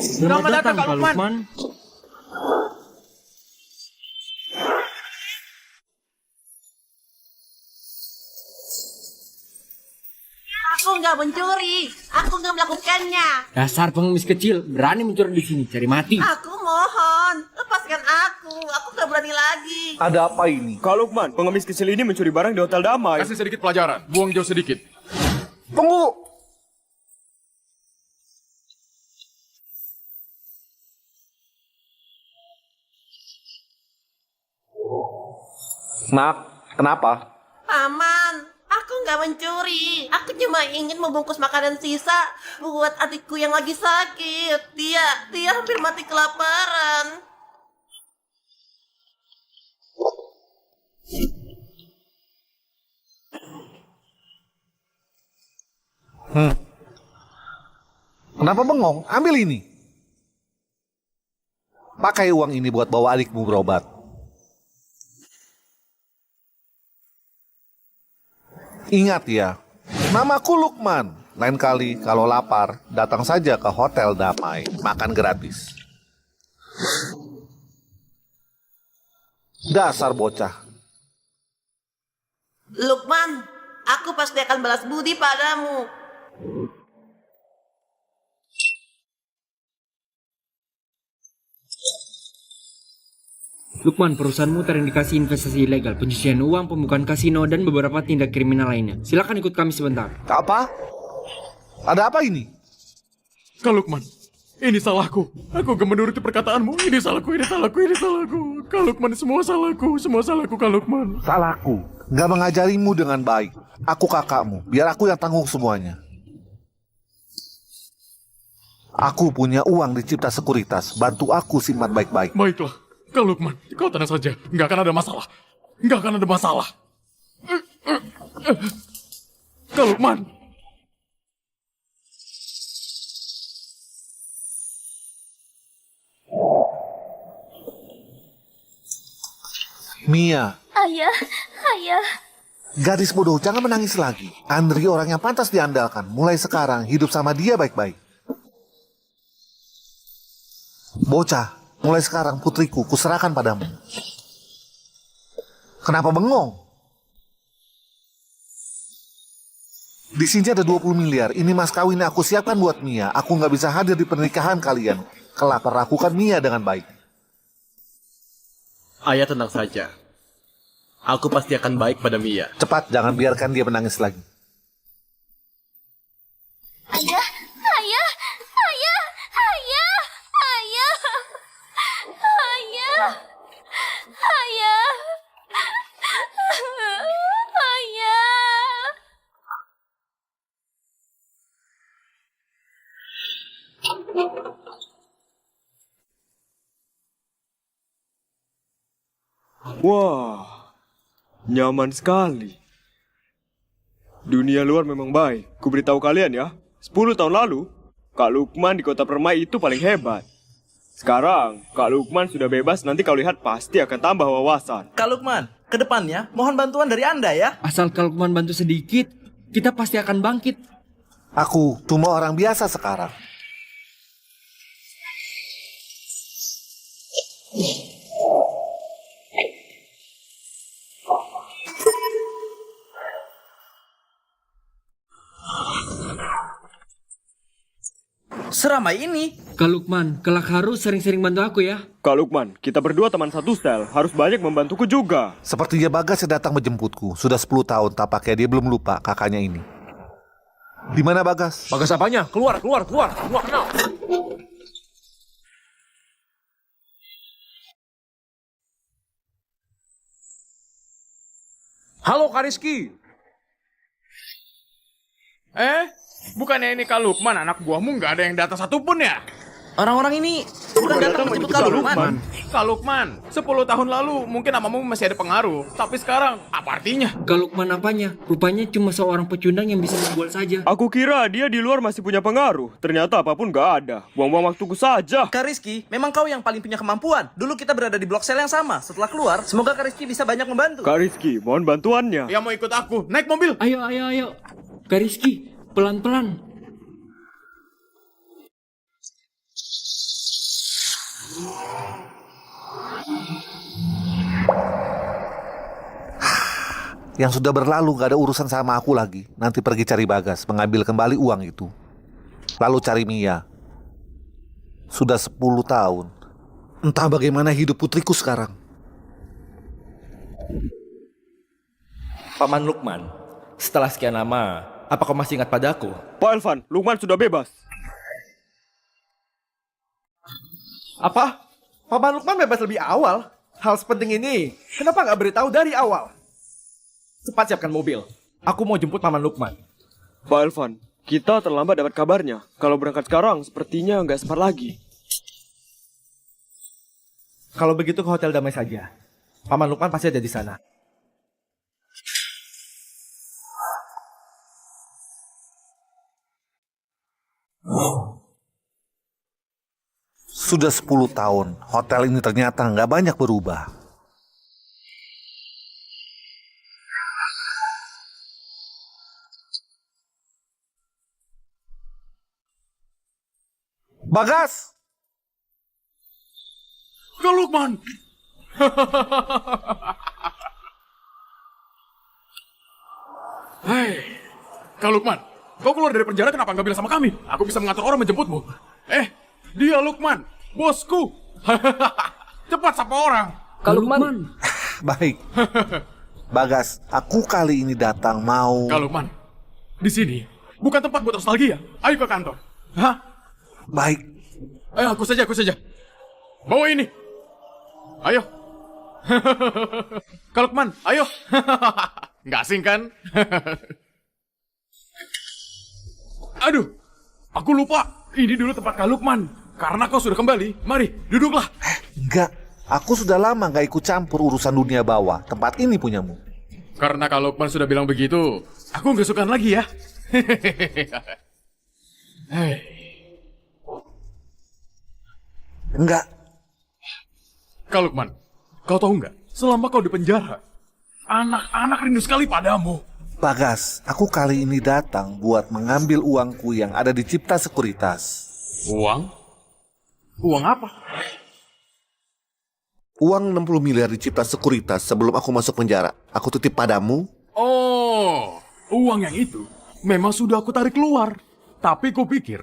Selamat datang, Kak Lukman. Aku nggak mencuri. Aku nggak melakukannya. Dasar pengemis kecil, berani mencuri di sini, cari mati. Aku mohon, lepaskan aku. Aku nggak berani lagi. Ada apa ini? Kak Lukman, pengemis kecil ini mencuri barang di Hotel Damai. Kasih sedikit pelajaran, buang jauh sedikit. Tunggu! Nak, kenapa? Paman, aku nggak mencuri. Aku cuma ingin membungkus makanan sisa buat adikku yang lagi sakit. Dia hampir mati kelaparan. Kenapa bengong? Ambil ini. Pakai uang ini buat bawa adikmu berobat. Ingat ya, namaku Lukman. Lain kali kalau lapar, datang saja ke Hotel Damai. Makan gratis. Dasar bocah. Lukman, aku pasti akan balas budi padamu. Lukman, perusahaanmu terindikasi investasi ilegal, pencucian uang, pembukaan kasino, dan beberapa tindak kriminal lainnya. Silakan ikut kami sebentar. Apa? Ada apa ini? Kak Lukman, ini salahku. Aku gak menuruti perkataanmu. Ini salahku, ini salahku, ini salahku. Kak Lukman, semua salahku, Kak Lukman. Salahku. Gak mengajarimu dengan baik. Aku kakakmu. Biar aku yang tanggung semuanya. Aku punya uang di Cipta Sekuritas. Bantu aku simpan baik-baik. Baiklah, Kak Lukman, kau tenang saja. Nggak akan ada masalah. Nggak akan ada masalah. Kak Lukman. Mia. Ayah. Gadis bodoh, jangan menangis lagi. Andri orang yang pantas diandalkan. Mulai sekarang, hidup sama dia baik-baik. Bocah, mulai sekarang putriku, kuserahkan padamu. Kenapa bengong? Di sini ada 20 miliar. Ini mas kawin yang aku siapkan buat Mia. Aku nggak bisa hadir di pernikahan kalian. Kelak perlakukan Mia dengan baik. Ayah tenang saja. Aku pasti akan baik pada Mia. Cepat, jangan biarkan dia menangis lagi. Ayah. Wah, nyaman sekali. Dunia luar memang baik. Ku beritahu kalian ya, 10 tahun lalu, Kak Lukman di kota permai itu paling hebat. Sekarang, Kak Lukman sudah bebas, nanti kau lihat pasti akan tambah wawasan. Kak Lukman, ke depannya mohon bantuan dari Anda ya. Asal Kak Lukman bantu sedikit, kita pasti akan bangkit. Aku cuma orang biasa sekarang. Seramai ini. Kak Lukman, kelak harus sering-sering bantu aku ya. Kak Lukman, kita berdua teman satu sel, harus banyak membantuku juga. Sepertinya Bagas yang datang menjemputku. Sudah 10 tahun, tampaknya dia belum lupa kakaknya ini. Di mana Bagas? Bagas apanya? Keluar. No. Halo Kak Rizky. Bukannya ini Kak Lukman, anak buahmu nggak ada yang datang satupun ya? Orang-orang ini bukan datang menjemput Kak Lukman. Kak Lukman, 10 tahun lalu mungkin namamu masih ada pengaruh. Tapi sekarang, apa artinya? Kak Lukman apanya? Rupanya cuma seorang pecundang yang bisa membual saja. Aku kira dia di luar masih punya pengaruh. Ternyata apapun gak ada. Buang-buang waktuku saja. Kak Rizky, memang kau yang paling punya kemampuan. Dulu kita berada di blok sel yang sama. Setelah keluar, semoga Kak Rizky bisa banyak membantu. Kak Rizky, mohon bantuannya. Yang mau ikut aku, naik mobil. Ayo. Kak Rizky, pelan-pelan. Yang sudah berlalu gak ada urusan sama aku lagi. Nanti pergi cari Bagas, mengambil kembali uang itu. Lalu cari Mia. Sudah 10 tahun. Entah bagaimana hidup putriku sekarang. Paman Lukman, setelah sekian lama, apa kau masih ingat padaku? Pak Elvan, Lukman sudah bebas. Apa? Paman Lukman bebas lebih awal? Hal sepenting ini, kenapa nggak beritahu dari awal? Cepat siapkan mobil. Aku mau jemput Paman Lukman. Pak Elvan, kita terlambat dapat kabarnya. Kalau berangkat sekarang, sepertinya nggak sempat lagi. Kalau begitu ke Hotel Damai saja. Paman Lukman pasti ada di sana. Sudah 10 tahun, hotel ini ternyata nggak banyak berubah. Bagas! Kak Lukman! Hei, Kak Lukman, kau keluar dari penjara kenapa nggak bilang sama kami? Aku bisa mengatur orang menjemputmu. Dia Lukman, bosku. Cepat sapa orang. Kak Lukman. Baik. Bagas, aku kali ini datang mau... Kak Lukman, di sini bukan tempat buat nostalgia. Ayo ke kantor. Hah? Baik. Ayo, aku saja. Bawa ini. Ayo. Kak Lukman, ayo. Nggak asing kan? Aduh, aku lupa. Ini dulu tempat Kak Lukman. Karena kau sudah kembali, mari, duduklah. Enggak, aku sudah lama nggak ikut campur urusan dunia bawah. Tempat ini punyamu. Karena Kak Lukman sudah bilang begitu, aku nggak suka lagi ya. Hei. Enggak. Kak Lukman, kau tahu nggak? Selama kau di penjara, anak-anak rindu sekali padamu. Bagas, aku kali ini datang buat mengambil uangku yang ada di Cipta Sekuritas. Uang? Uang apa? Uang 60 miliar di Cipta Sekuritas sebelum aku masuk penjara. Aku titip padamu. Oh, uang yang itu memang sudah aku tarik keluar. Tapi ku pikir,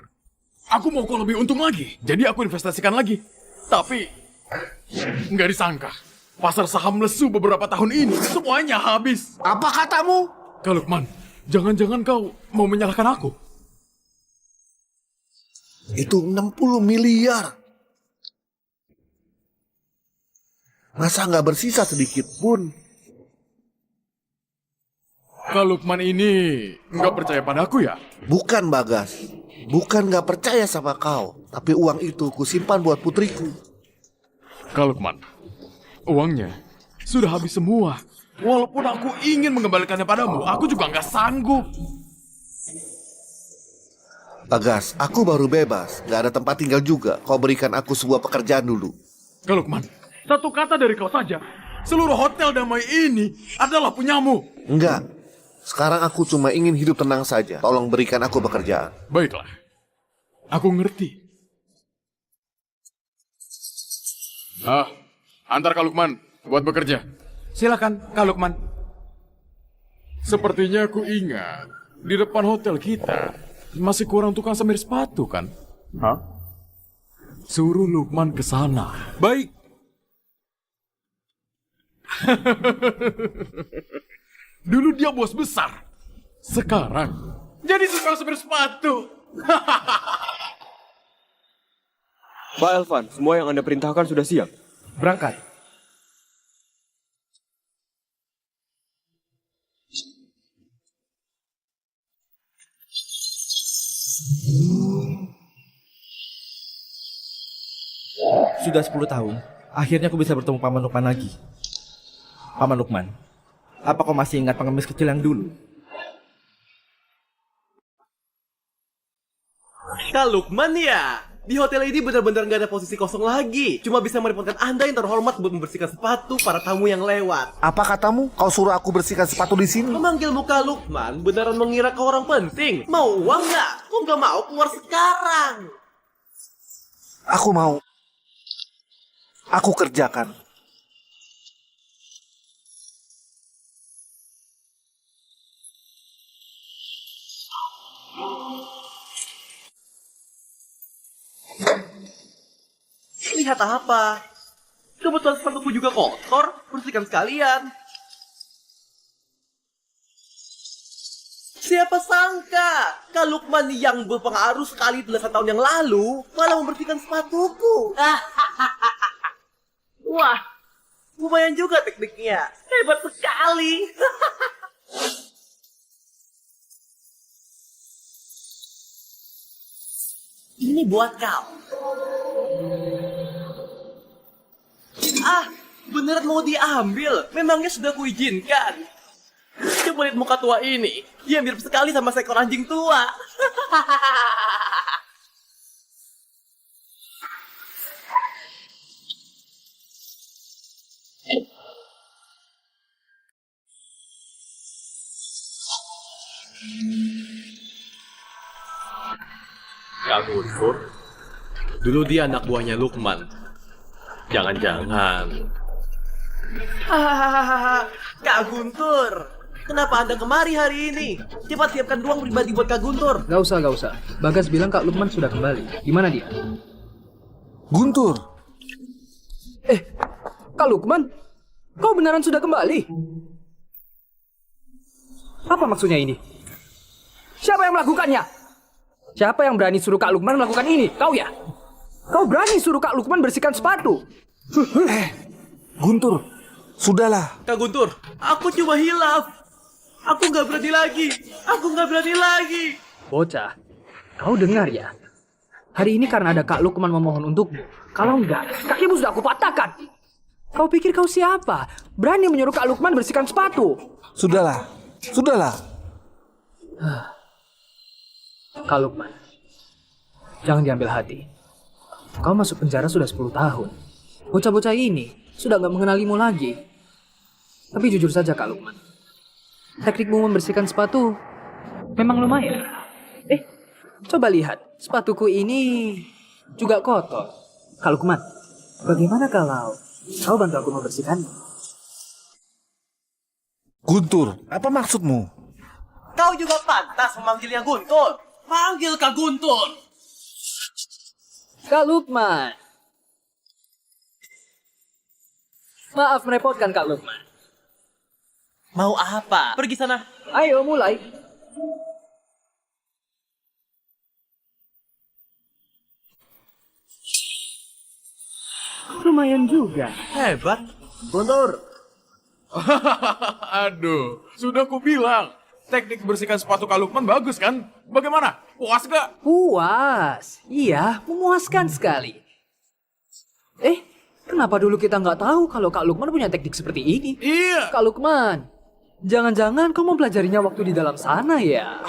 aku mau kau lebih untung lagi. Jadi aku investasikan lagi. Tapi, nggak disangka. Pasar saham lesu beberapa tahun ini, semuanya habis. Apa katamu? Kak Lukman, jangan-jangan kau mau menyalahkan aku? Itu 60 miliar. Masa nggak bersisa sedikit pun? Kak Lukman ini nggak percaya padaku ya? Bukan, Bagas. Bukan nggak percaya sama kau. Tapi uang itu kusimpan buat putriku. Kak Lukman, uangnya sudah habis semua. Walaupun aku ingin mengembalikannya padamu, aku juga nggak sanggup. Bagas, aku baru bebas. Nggak ada tempat tinggal juga. Kau berikan aku sebuah pekerjaan dulu. Kak Lukman, satu kata dari kau saja. Seluruh hotel damai ini adalah punyamu. Enggak. Sekarang aku cuma ingin hidup tenang saja. Tolong berikan aku pekerjaan. Baiklah, aku ngerti. Antar Kak Lukman buat bekerja. Silakan, Kak Lukman. Sepertinya aku ingat di depan hotel kita masih kurang tukang semir sepatu kan? Hah? Suruh Lukman ke sana. Baik. Dulu dia bos besar. Sekarang jadi tukang semir sepatu. Pak Elvan, semua yang Anda perintahkan sudah siap. Berangkat. Sudah 10 tahun, akhirnya aku bisa bertemu Paman Lukman lagi. Paman Lukman, apa kau masih ingat pengemis kecil yang dulu? Kak Lukman ya? Di hotel ini benar-benar nggak ada posisi kosong lagi. Cuma bisa merepotkan Anda yang terhormat buat membersihkan sepatu para tamu yang lewat. Apa katamu? Kau suruh aku bersihkan sepatu di sini? Memanggilmu Kak Lukman beneran mengira kau orang penting. Mau uang nggak? Kok nggak mau keluar sekarang? Aku mau. aku kerjakan. Lihat apa? Kebetulan sepatuku juga kotor, bersihkan sekalian. Siapa sangka, Kak Lukman yang berpengaruh sekali belasan tahun yang lalu malah membersihkan sepatuku. Wah, lumayan juga tekniknya. Hebat sekali. Ini buat kau. Ah, beneran mau diambil? Memangnya sudah kuizinkan? Coba lihat muka tua ini. Dia mirip sekali sama seekor anjing tua. Kak Guntur, dulu dia anak buahnya Lukman. Jangan-jangan. Kak Guntur, kenapa Anda kemari hari ini? Cepat siapkan ruang pribadi buat Kak Guntur. Gak usah. Bagas bilang Kak Lukman sudah kembali. Gimana dia? Guntur, Kak Lukman? Kau beneran sudah kembali? Apa maksudnya ini? Siapa yang melakukannya? Siapa yang berani suruh Kak Lukman melakukan ini? Kau ya? Kau berani suruh Kak Lukman bersihkan sepatu? Guntur, sudahlah. Kak Guntur, aku cuma hilaf. Aku nggak berani lagi. Bocah, kau dengar ya? Hari ini karena ada Kak Lukman memohon untukmu. Kalau enggak, kakimu sudah aku patahkan. Kau pikir kau siapa? Berani menyuruh Kak Lukman bersihkan sepatu? Sudahlah. Kak Lukman, jangan diambil hati. Kau masuk penjara sudah 10 tahun. Bocah-bocah ini sudah gak mengenalimu lagi. Tapi jujur saja Kak Lukman, teknikmu membersihkan sepatu memang lumayan. Coba lihat, sepatuku ini juga kotor. Kak Lukman, bagaimana kalau kau bantu aku membersihkannya? Guntur, apa maksudmu? Kau juga pantas memanggilnya Guntur. Panggil Kak Guntur. Kak Lukman. Maaf merepotkan Kak Lukman. Mau apa? Pergi sana. Ayo mulai. Lumayan juga. Hebat. Guntur. Aduh, sudah kubilang. Teknik bersihkan sepatu Kak Lukman bagus kan? Bagaimana? Puas gak? Puas. Iya, memuaskan sekali. Kenapa dulu kita nggak tahu kalau Kak Lukman punya teknik seperti ini? Iya. Kak Lukman, jangan-jangan kau mempelajarinya waktu di dalam sana ya?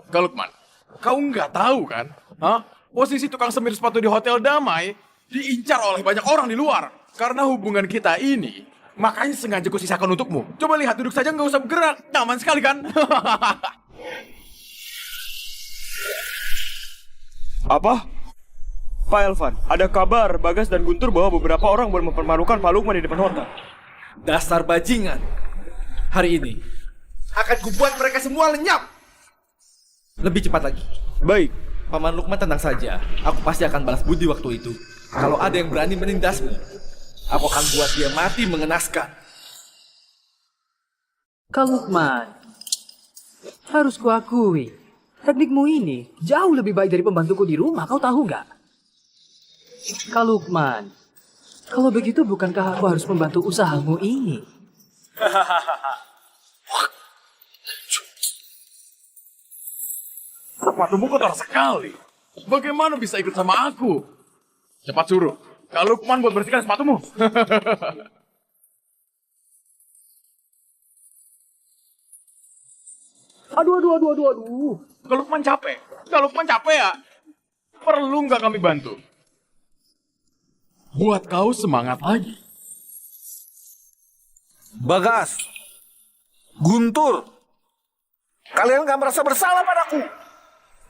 Kak Lukman, kau nggak tahu kan? Hah? Posisi tukang semir sepatu di Hotel Damai diincar oleh banyak orang di luar. Karena hubungan kita ini, makanya sengaja kusisakan untukmu. Coba lihat, duduk saja nggak usah bergerak. Nyaman sekali kan? Apa? Pak Elvan, ada kabar Bagas dan Guntur bahwa beberapa orang baru mempermalukan Pak Lukman di depan hotel. Dasar bajingan. Hari ini akan kubuat mereka semua lenyap. Lebih cepat lagi. Baik. Paman Lukman tenang saja. Aku pasti akan balas budi waktu itu. Kalau ada yang berani menindasmu, aku akan buat dia mati mengenaskan. Kak Lukman, harus kuakui, teknikmu ini jauh lebih baik dari pembantuku di rumah, kau tahu nggak? Kak Lukman, kalau begitu bukankah aku harus membantu usahamu ini? Sepatumu kotor sekali. Bagaimana bisa ikut sama aku? Cepat suruh Kak Lukman buat bersihkan sepatumu. Aduh. Kak Lukman capek ya? Perlu nggak kami bantu? Buat kau semangat lagi. Bagas, Guntur, kalian gak merasa bersalah padaku.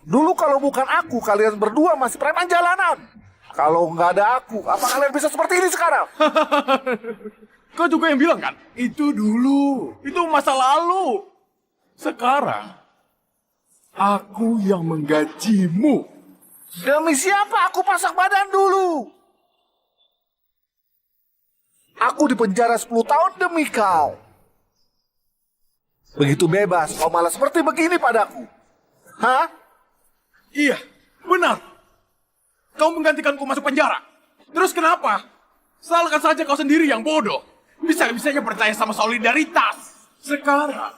Dulu kalau bukan aku, kalian berdua masih preman jalanan. Kalau nggak ada aku, apa kalian bisa seperti ini sekarang? Kau juga yang bilang kan? Itu dulu. Itu masa lalu. Sekarang, aku yang menggajimu. Demi siapa aku pasak badan dulu? Aku dipenjara 10 tahun demi kau. Begitu bebas, kau malah seperti begini padaku. Hah? Iya, benar. Kau menggantikanku masuk penjara. Terus kenapa? Salahkan saja kau sendiri yang bodoh. Bisa-bisanya percaya sama solidaritas. Sekarang,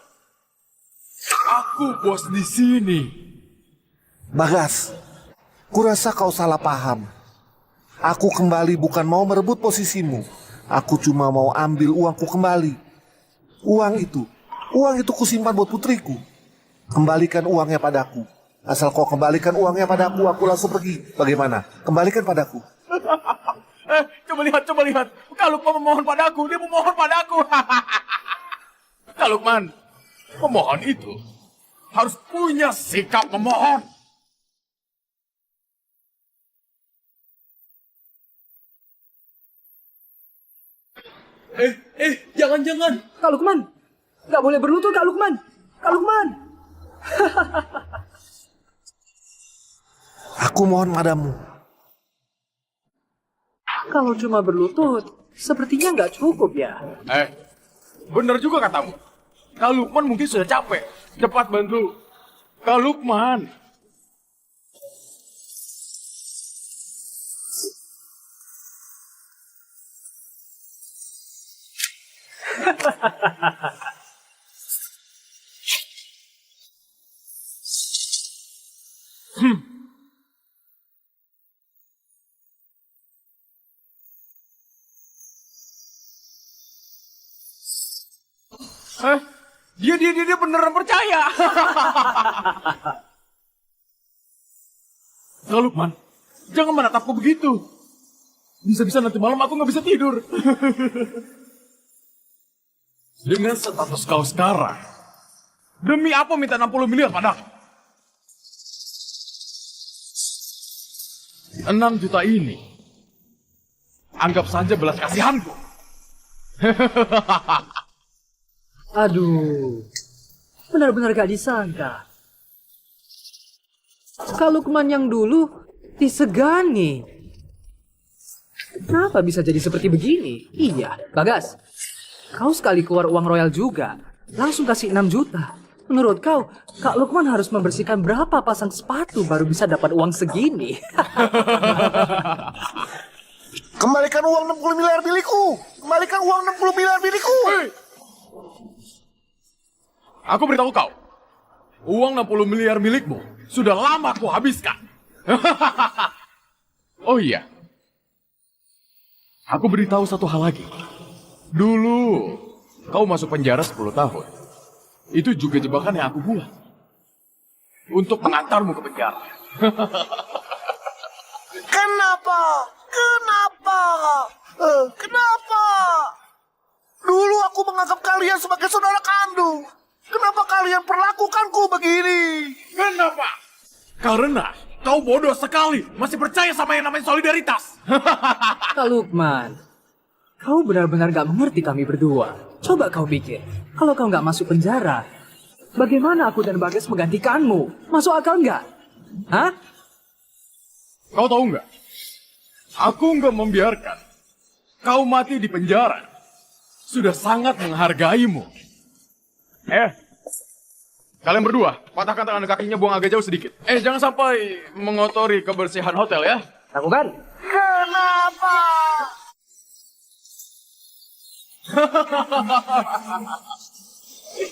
aku bos di sini. Bagas, kurasa kau salah paham. Aku kembali bukan mau merebut posisimu. Aku cuma mau ambil uangku kembali. Uang itu kusimpan buat putriku. Kembalikan uangnya padaku. Asal kau kembalikan uangnya padaku, aku langsung pergi. Bagaimana? Kembalikan padaku. Coba lihat. Kak Lukman memohon padaku, dia memohon padaku. Kak Lukman, pemohon itu harus punya sikap memohon. Jangan. Kak Lukman, nggak boleh berlutut Kak Lukman. Kak Lukman. Aku mohon padamu. Kalau cuma berlutut, sepertinya nggak cukup ya. Bener juga katamu. Kak Lukman mungkin sudah capek. Cepat bantu Kak Lukman. Dia beneran percaya. Kak Lukman, jangan menatapku begitu. Bisa-bisa nanti malam aku nggak bisa tidur. Dengan status kau sekarang, demi apa minta 60 miliar padaku? 6 juta ini, anggap saja belas kasihanku. Aduh, benar-benar gak disangka. Kak Lukman yang dulu disegani. Kenapa bisa jadi seperti begini? Iya, Bagas. Kau sekali keluar uang royal juga, langsung kasih 6 juta. Menurut kau, Kak Lukman harus membersihkan berapa pasang sepatu baru bisa dapat uang segini? Kembalikan uang 60 miliar milikku. Kembalikan uang 60 miliar milikku. Aku beritahu kau, uang 60 miliar milikmu sudah lama aku habiskan. Oh iya, aku beritahu satu hal lagi. Dulu, kau masuk penjara 10 tahun. Itu juga jebakan yang aku buat. Untuk mengantarmu ke penjara. Kenapa? Dulu aku menganggap kalian sebagai saudara kandung. Kenapa kalian perlakukanku begini? Kenapa? Karena kau bodoh sekali. Masih percaya sama yang namanya solidaritas. Kak Lukman, kau benar-benar gak mengerti kami berdua. Coba kau pikir, kalau kau gak masuk penjara, bagaimana aku dan Bagas menggantikanmu? Masuk akal nggak? Hah? Kau tahu nggak? Aku nggak membiarkan kau mati di penjara. Sudah sangat menghargaimu. Kalian berdua, patahkan tangan kakinya, buang agak jauh sedikit. Jangan sampai mengotori kebersihan hotel ya. Lakukan. Kenapa?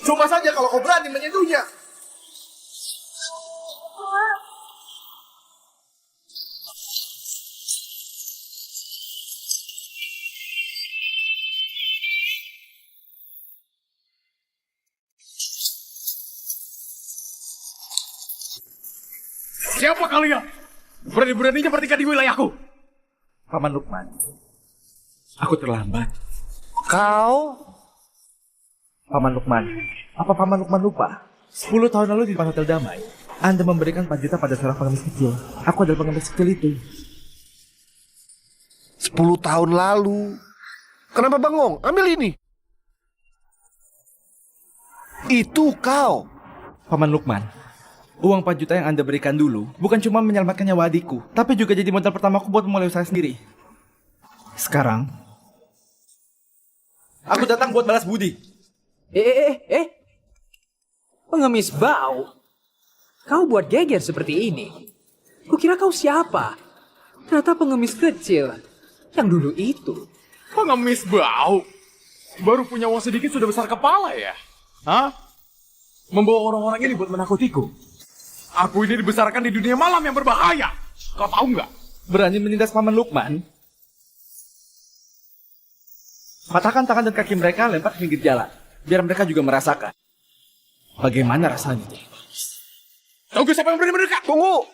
Coba saja kalau kau berani menyentuhnya. Siapa kalian? Berani-beraninya bertingkah di wilayahku. Paman Lukman, aku terlambat. Kau? Paman Lukman, apa Paman Lukman lupa? 10 tahun lalu di depan Hotel Damai, Anda memberikan 4 juta pada seorang pengemis kecil. Aku adalah pengemis kecil itu. 10 tahun lalu. Kenapa bengong? Ambil ini. Itu kau. Paman Lukman, uang 4 juta yang Anda berikan dulu bukan cuma menyelamatkan nyawa adikku, tapi juga jadi modal pertamaku buat memulai usaha sendiri. Sekarang, aku datang buat balas budi. Pengemis bau. Kau buat geger seperti ini. Kukira kau siapa? Ternyata pengemis kecil. Yang dulu itu. Pengemis bau. Baru punya uang sedikit sudah besar kepala ya? Hah? Membawa orang-orang ini buat menakutiku. Aku ini dibesarkan di dunia malam yang berbahaya. Kau tahu nggak? Berani menindas Paman Lukman? Patahkan tangan dan kaki mereka, lempar ke pinggir jalan. Biar mereka juga merasakan. Bagaimana rasanya? Tahu gak siapa yang berani mendekat? Tunggu.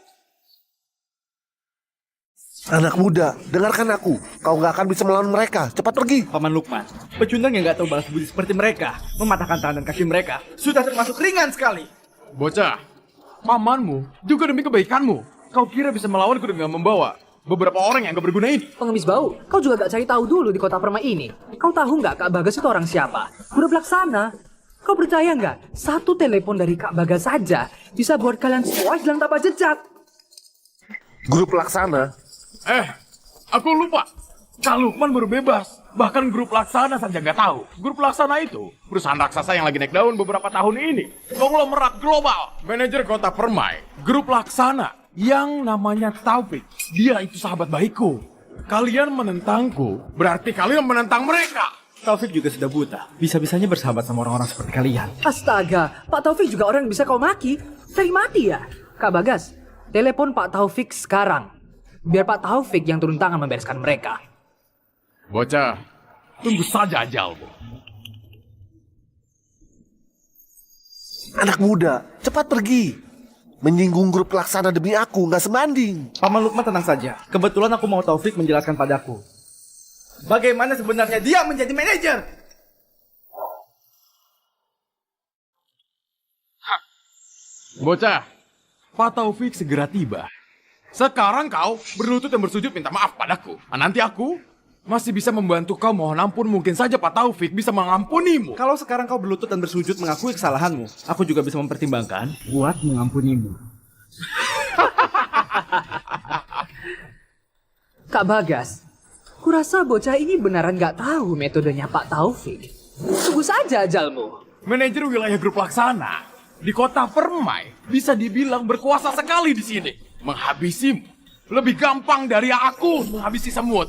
Anak muda, dengarkan aku. Kau nggak akan bisa melawan mereka. Cepat pergi. Paman Lukman, pecundang yang nggak tahu balas budi seperti mereka, mematahkan tangan dan kaki mereka, sudah termasuk ringan sekali. Bocah, pamanmu juga demi kebaikanmu. Kau kira bisa melawanku dengan membawa beberapa orang yang gak berguna ini? Pengemis bau, kau juga gak cari tahu dulu di kota permai ini. Kau tahu nggak Kak Bagas itu orang siapa? Udah pelaksana. Kau percaya nggak? Satu telepon dari Kak Bagas saja bisa buat kalian semua hilang tanpa jejak. Guru pelaksana. Aku lupa. Kak Lukman baru bebas. Bahkan grup pelaksana saja nggak tahu. Grup pelaksana itu perusahaan raksasa yang lagi naik daun beberapa tahun ini. Konglomerat global. Manajer kota Permai. Grup pelaksana yang namanya Taufik. Dia itu sahabat baikku. Kalian menentangku, berarti kalian menentang mereka. Taufik juga sudah buta. Bisa-bisanya bersahabat sama orang-orang seperti kalian. Astaga, Pak Taufik juga orang yang bisa kau maki. Cari mati ya? Kak Bagas, telepon Pak Taufik sekarang. Biar Pak Taufik yang turun tangan membereskan mereka. Bocah, tunggu saja ajalmu. Anak muda, cepat pergi. Menyinggung grup pelaksana demi aku, nggak sebanding. Paman Lukman tenang saja. Kebetulan aku mau Taufik menjelaskan padaku. Bagaimana sebenarnya dia menjadi manajer? Bocah, Pak Taufik segera tiba. Sekarang kau berlutut dan bersujud minta maaf padaku. Nanti aku masih bisa membantu kau mohon ampun. Mungkin saja Pak Taufik bisa mengampunimu. Kalau sekarang kau berlutut dan bersujud mengakui kesalahanmu, aku juga bisa mempertimbangkan buat mengampunimu. Kak Bagas, kurasa bocah ini beneran gak tahu metodenya Pak Taufik. Tunggu saja ajalmu. Manajer wilayah grup pelaksana di kota Permai bisa dibilang berkuasa sekali di sini. Menghabisimu lebih gampang dari aku menghabisi semut.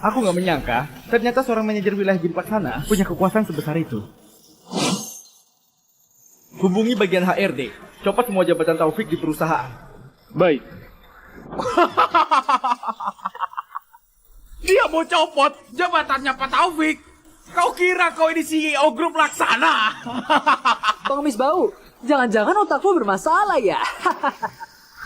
Aku nggak menyangka, ternyata seorang manajer wilayah grup pelaksana punya kekuasaan sebesar itu. Hubungi bagian HRD, copot semua jabatan Taufik di perusahaan. Baik. Dia mau copot jabatannya Pak Taufik. Kau kira kau ini CEO grup pelaksana? Pengemis bau, jangan-jangan otakmu bermasalah ya?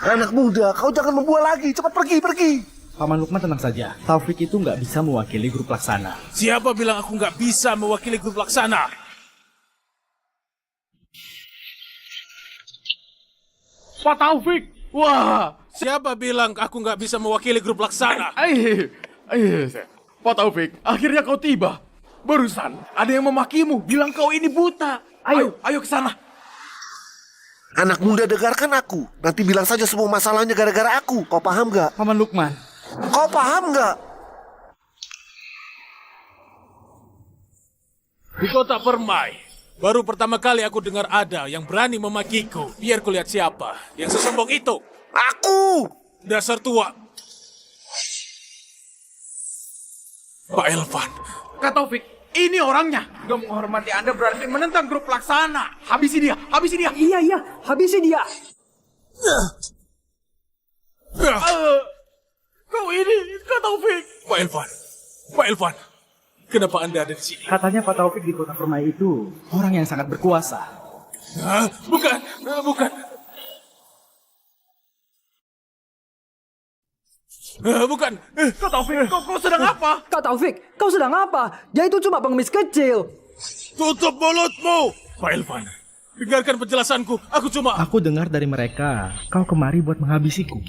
Anak muda, kau jangan membual lagi. Cepat pergi, pergi. Paman Lukman tenang saja, Taufik itu nggak bisa mewakili grup pelaksana. Siapa bilang aku nggak bisa mewakili grup pelaksana? Pak Taufik, wah. Siapa bilang aku nggak bisa mewakili grup pelaksana? Pak Taufik, akhirnya kau tiba. Barusan ada yang memakimu, bilang kau ini buta. Ayo ke sana. Anak muda, dengarkan aku. Nanti bilang saja semua masalahnya gara-gara aku. Kau paham nggak? Paman Lukman. Kau paham nggak? Di kota Permai, baru pertama kali aku dengar ada yang berani memakiku. Biar kulihat siapa yang sesombong itu. Aku! Dasar tua. Pak Elvan. Kak Taufik, ini orangnya. Gak menghormati Anda berarti menentang grup pelaksana. Habisi dia, habisi dia. Iya, habisi dia. Kau ini, Kak Taufik. Pak Elvan. Kenapa Anda ada di sini? Katanya Pak Taufik di kota Permai itu orang yang sangat berkuasa. Bukan. Bukan. Kak Taufik, kau sedang apa? Kak Taufik, kau sedang apa? Dia itu cuma pengemis kecil. Tutup mulutmu. Pak Elvan, Dengarkan penjelasanku. Aku cuma... Aku dengar dari mereka, kau kemari buat menghabisiku.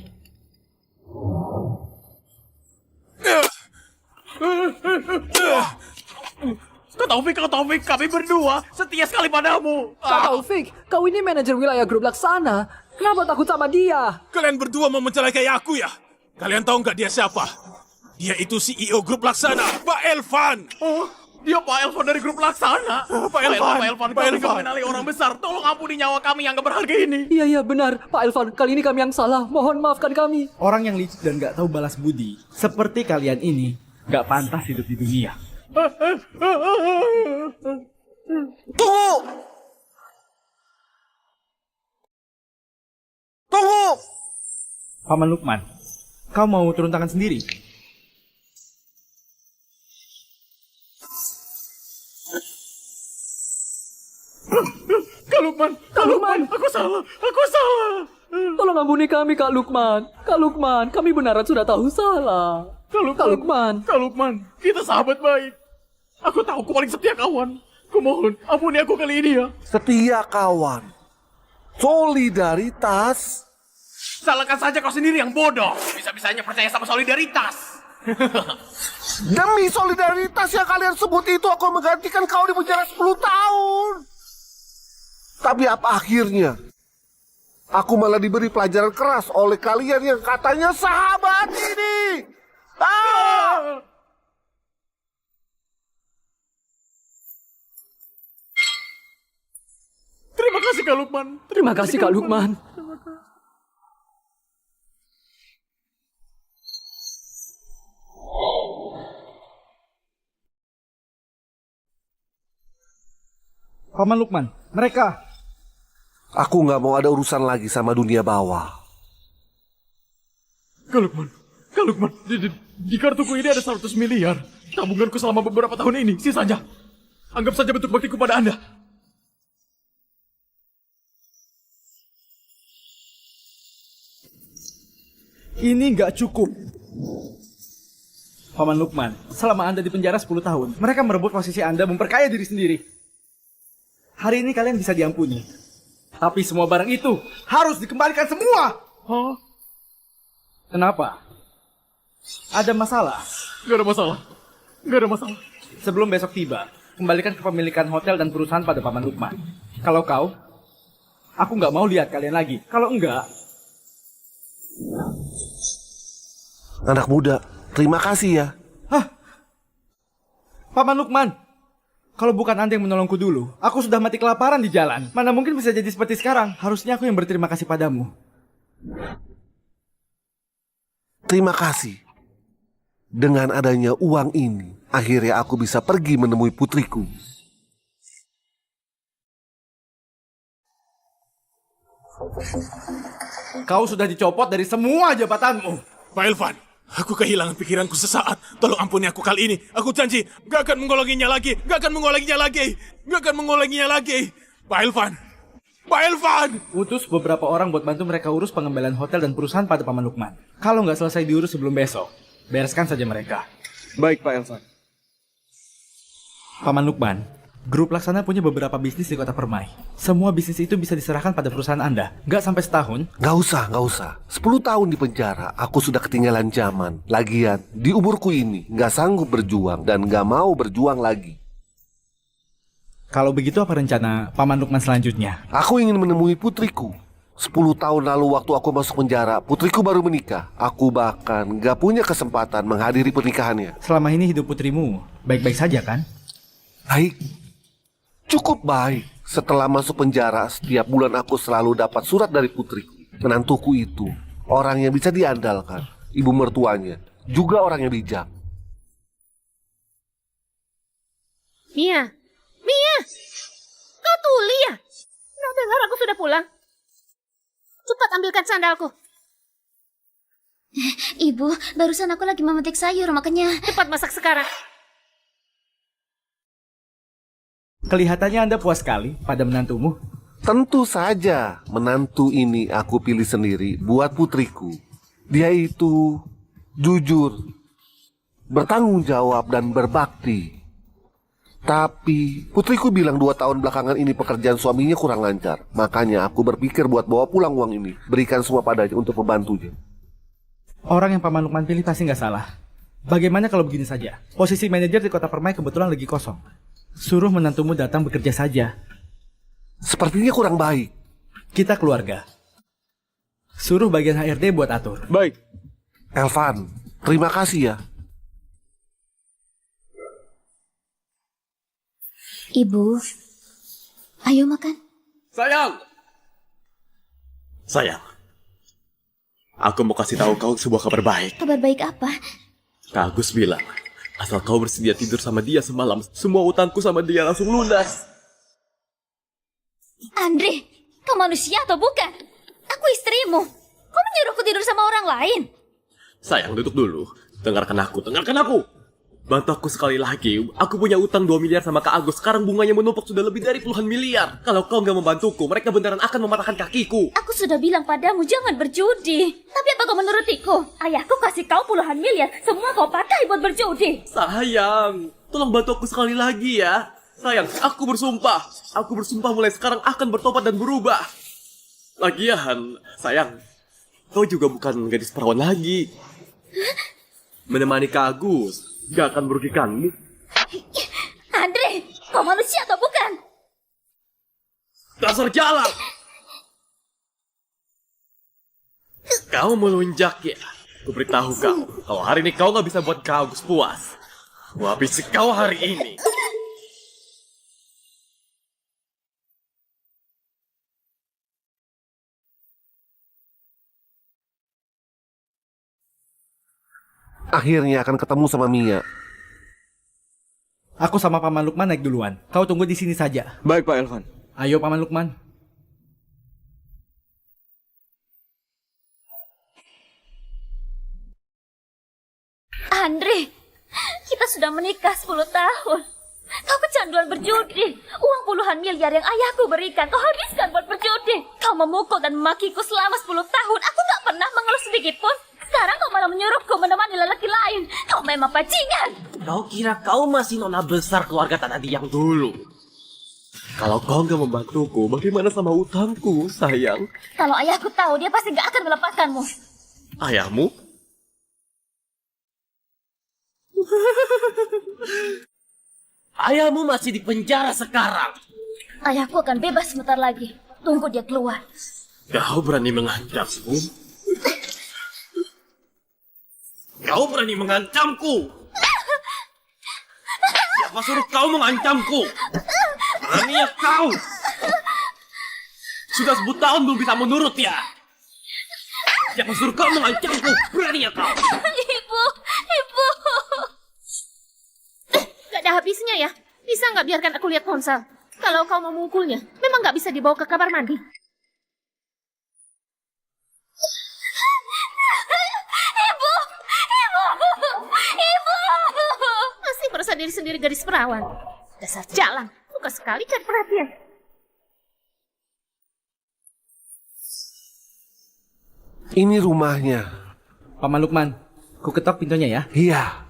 Kau Taufik, kami berdua setia sekali padamu. Kak Taufik, kau ini manajer wilayah grup Laksana. Kenapa takut sama dia? Kalian berdua mau mencelakai aku ya? Kalian tahu nggak dia siapa? Dia itu CEO grup Laksana, Pak Elvan. Oh, dia Pak Elvan dari grup Laksana. Pak Elvan, kami mengenali orang besar. Tolong ampuni nyawa kami yang gak berharga ini. Iya, benar. Pak Elvan, kali ini kami yang salah. Mohon maafkan kami. Orang yang licik dan gak tahu balas budi, seperti kalian ini, gak pantas hidup di dunia. Tunggu! Tunggu! Paman Lukman, kau mau turun tangan sendiri? Kak Lukman, aku salah. Tolong ampuni kami, Kak Lukman. Kak Lukman, kami benaran sudah tahu salah. Kak Lukman. Kak Lukman, kita sahabat baik. Aku tahu kau paling setia kawan. Kumohon, ampuni aku kali ini ya. Setia kawan. Solidaritas. Salahkan saja kau sendiri yang bodoh. Bisa-bisanya percaya sama solidaritas. Demi solidaritas yang kalian sebut itu, aku menggantikan kau di penjara 10 tahun. Tapi apa akhirnya? Aku malah diberi pelajaran keras oleh kalian yang katanya sahabat ini. Ah! Terima kasih Kak Lukman. Terima kasih, Kak Lukman. Paman Lukman, mereka. Aku nggak mau ada urusan lagi sama dunia bawah. Kak Lukman, di kartuku ini ada 100 miliar. Tabunganku selama beberapa tahun ini, sisanya. Anggap saja bentuk baktiku pada Anda. Ini nggak cukup. Paman Lukman, selama Anda di penjara 10 tahun, mereka merebut posisi Anda memperkaya diri sendiri. Hari ini kalian bisa diampuni. Tapi semua barang itu harus dikembalikan semua. Hah? Kenapa? Ada masalah? Gak ada masalah. Sebelum besok tiba, kembalikan kepemilikan hotel dan perusahaan pada Paman Lukman. Kalau kau, aku nggak mau lihat kalian lagi. Kalau enggak... Anak muda, terima kasih ya. Hah? Paman Lukman, kalau bukan Anda yang menolongku dulu, aku sudah mati kelaparan di jalan. Mana mungkin bisa jadi seperti sekarang. Harusnya aku yang berterima kasih padamu. Terima kasih. Dengan adanya uang ini, akhirnya aku bisa pergi menemui putriku. Kau sudah dicopot dari semua jabatanmu. Pak Elvan, aku kehilangan pikiranku sesaat. Tolong ampuni aku kali ini. Aku janji, gak akan mengulanginya lagi. Pak Elvan! Utus beberapa orang buat bantu mereka urus pengembalian hotel dan perusahaan pada Paman Lukman. Kalau nggak selesai diurus sebelum besok, bereskan saja mereka. Baik, Pak Elvan. Paman Lukman, grup Laksana punya beberapa bisnis di kota Permai. Semua bisnis itu bisa diserahkan pada perusahaan Anda. Nggak sampai setahun. Nggak usah. 10 tahun di penjara, aku sudah ketinggalan zaman. Lagian, di umurku ini, nggak sanggup berjuang dan nggak mau berjuang lagi. Kalau begitu apa rencana Paman Lukman selanjutnya? Aku ingin menemui putriku. 10 tahun lalu waktu aku masuk penjara, putriku baru menikah. Aku bahkan nggak punya kesempatan menghadiri pernikahannya. Selama ini hidup putrimu baik-baik saja kan? Baik. Cukup baik. Setelah masuk penjara, setiap bulan aku selalu dapat surat dari putriku. Menantuku itu orang yang bisa diandalkan. Ibu mertuanya juga orang yang bijak. Mia, kau tuli ya? Nggak dengar aku sudah pulang. Cepat ambilkan sandalku. Ibu, barusan aku lagi memetik sayur, makanya... Cepat masak sekarang. Kelihatannya Anda puas sekali pada menantumu. Tentu saja, menantu ini aku pilih sendiri buat putriku. Dia itu jujur, bertanggung jawab dan berbakti. Tapi putriku bilang 2 tahun belakangan ini pekerjaan suaminya kurang lancar. Makanya aku berpikir buat bawa pulang uang ini. Berikan semua padanya untuk membantunya. Orang yang Paman Lukman pilih pasti nggak salah. Bagaimana kalau begini saja? Posisi manajer di kota Permai kebetulan lagi kosong. Suruh menantumu datang bekerja saja. Sepertinya kurang baik. Kita keluarga. Suruh bagian HRD buat atur. Baik. Elvan, terima kasih ya. Ibu, ayo makan. Sayang! Sayang, aku mau kasih tahu kau sebuah kabar baik. Kabar baik apa? Kak Agus bilang, asal kau bersedia tidur sama dia semalam, semua utangku sama dia langsung lunas. Andre, kau manusia atau bukan? Aku istrimu. Kau menyuruhku tidur sama orang lain? Sayang, duduk dulu. Dengarkan aku, dengarkan aku. Bantu aku sekali lagi. Aku punya utang 2 miliar sama Kak Agus. Sekarang bunganya menumpuk sudah lebih dari puluhan miliar. Kalau kau nggak membantuku, mereka beneran akan mematahkan kakiku. Aku sudah bilang padamu jangan berjudi. Tapi apa kau menurutiku? Ayahku kasih kau puluhan miliar. Semua kau pakai buat berjudi. Sayang, tolong bantu aku sekali lagi ya. Sayang, aku bersumpah. Aku bersumpah mulai sekarang akan bertobat dan berubah. Lagian, sayang, kau juga bukan gadis perawan lagi. Menemani Kak Agus gak akan merugikanmu. Andre, kau manusia atau bukan? Dasar jalan! Kau melunjak ya? Aku beritahu kau, kalau hari ini kau gak bisa buat Kak Agus puas. Aku habisi kau hari ini. Akhirnya akan ketemu sama Mia. Aku sama Paman Lukman naik duluan. Kau tunggu di sini saja. Baik, Pak Elvan. Ayo Paman Lukman. Andre, kita sudah menikah 10 tahun. Kau kecanduan berjudi. Uang puluhan miliar yang ayahku berikan, kau habiskan buat berjudi. Kau memukul dan memakiku selama 10 tahun. Aku gak pernah mengeluh sedikit pun. Sekarang kau malah menyuruhku menemani lelaki lain. Kau memang bajingan. Kau kira kau masih nona besar keluarga Tanadi yang dulu? Kalau kau gak membantuku, bagaimana sama utangku, sayang? Kalau ayahku tahu, dia pasti gak akan melepaskanmu. Ayahmu? Ayahmu masih di penjara sekarang. Ayahku akan bebas sebentar lagi. Tunggu dia keluar. Kau berani mengancamku? Kau berani mengancamku? Siapa suruh kau mengancamku? Berani ya kau? Sudah 10 tahun belum bisa menurut ya? Siapa suruh kau mengancamku? Berani ya kau? Ibu. Gak ada habisnya ya. Bisa nggak biarkan aku lihat ponsel? Kalau kau mau memukulnya, memang nggak bisa dibawa ke kamar mandi. Ibu! Masih merasa diri sendiri gadis perawan. Dasar jalan, suka sekali cari perhatian. Ini rumahnya. Paman Lukman, ku ketok pintunya ya. Iya.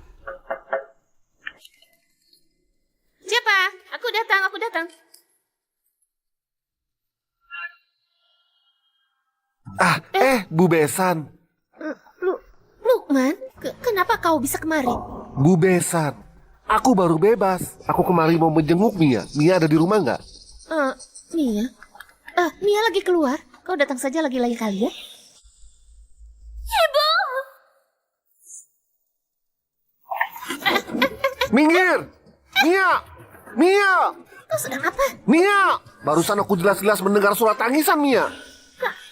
Siapa? Aku datang. Bu Besan. Lukman, kenapa kau bisa kemari? Bu Besan. Aku baru bebas. Aku kemari mau menjenguk Mia. Mia ada di rumah nggak? Mia? Mia lagi keluar. Kau datang saja lagi lain kali ya. Ibu! Minggir! Mia! Mia! Kau sedang apa? Mia! Barusan aku jelas-jelas mendengar suara tangisan Mia.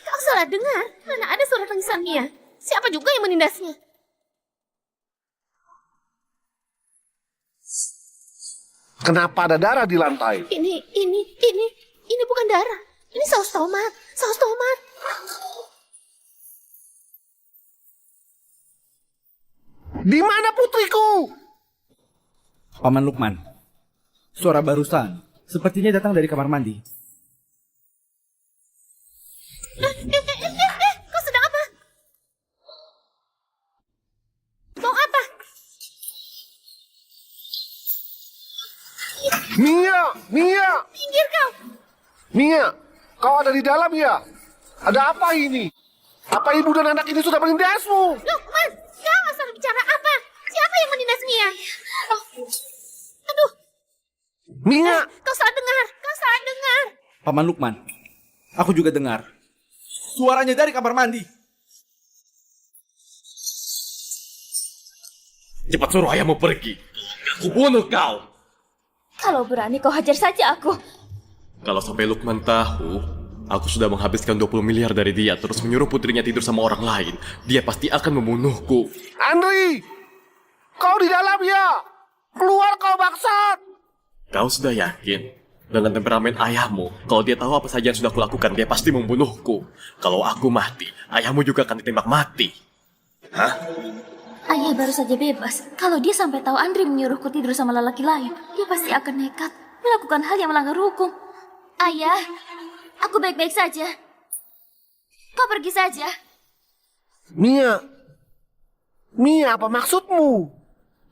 Kau salah dengar. Mana ada suara tangisan Mia? Siapa juga yang menindasnya? Kenapa ada darah di lantai? Ini bukan darah. Ini saus tomat. Saus tomat. Di mana putriku? Paman Lukman, suara barusan sepertinya datang dari kamar mandi. Kau sedang apa? Mau apa? Mia, kau ada di dalam ya? Ada apa ini? Apa ibu dan anak ini sudah menindasmu? Lukman, kau asal bicara apa? Siapa yang menindas Mia? Oh. Aduh. Mia! Kau salah dengar, kau salah dengar. Paman Lukman, aku juga dengar. Suaranya dari kamar mandi. Cepat suruh ayahmu pergi. Aku bunuh kau. Kalau berani kau hajar saja aku. Kalau sampai Lukman tahu, aku sudah menghabiskan 20 miliar dari dia terus menyuruh putrinya tidur sama orang lain. Dia pasti akan membunuhku. Andri! Kau di dalam ya? Keluar kau bangsat! Kau sudah yakin? Dengan temperamen ayahmu, kalau dia tahu apa saja yang sudah kulakukan, dia pasti membunuhku. Kalau aku mati, ayahmu juga akan ditembak mati. Hah? Ayah baru saja bebas. Kalau dia sampai tahu Andri menyuruhku tidur sama lelaki lain, dia pasti akan nekat melakukan hal yang melanggar hukum. Ayah, aku baik-baik saja. Kau pergi saja. Mia! Mia, apa maksudmu?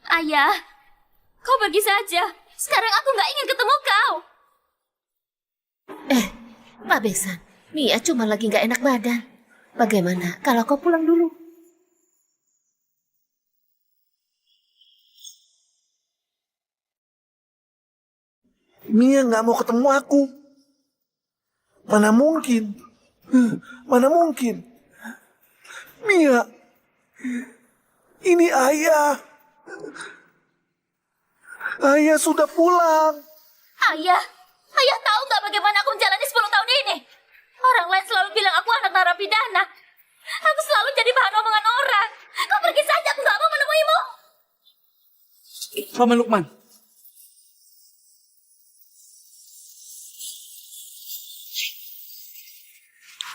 Ayah, kau pergi saja. Sekarang aku nggak ingin ketemu kau. Pak Besan, Mia cuma lagi nggak enak badan. Bagaimana kalau kau pulang dulu? Mia nggak mau ketemu aku. Mana mungkin? Mana mungkin? Mia, ini ayah. Ayah sudah pulang. Ayah tahu nggak bagaimana aku menjalani 10 tahun ini? Orang lain selalu bilang aku anak narapidana. Aku selalu jadi bahan omongan orang. Kau pergi saja, aku nggak mau menemuimu. Paman Lukman.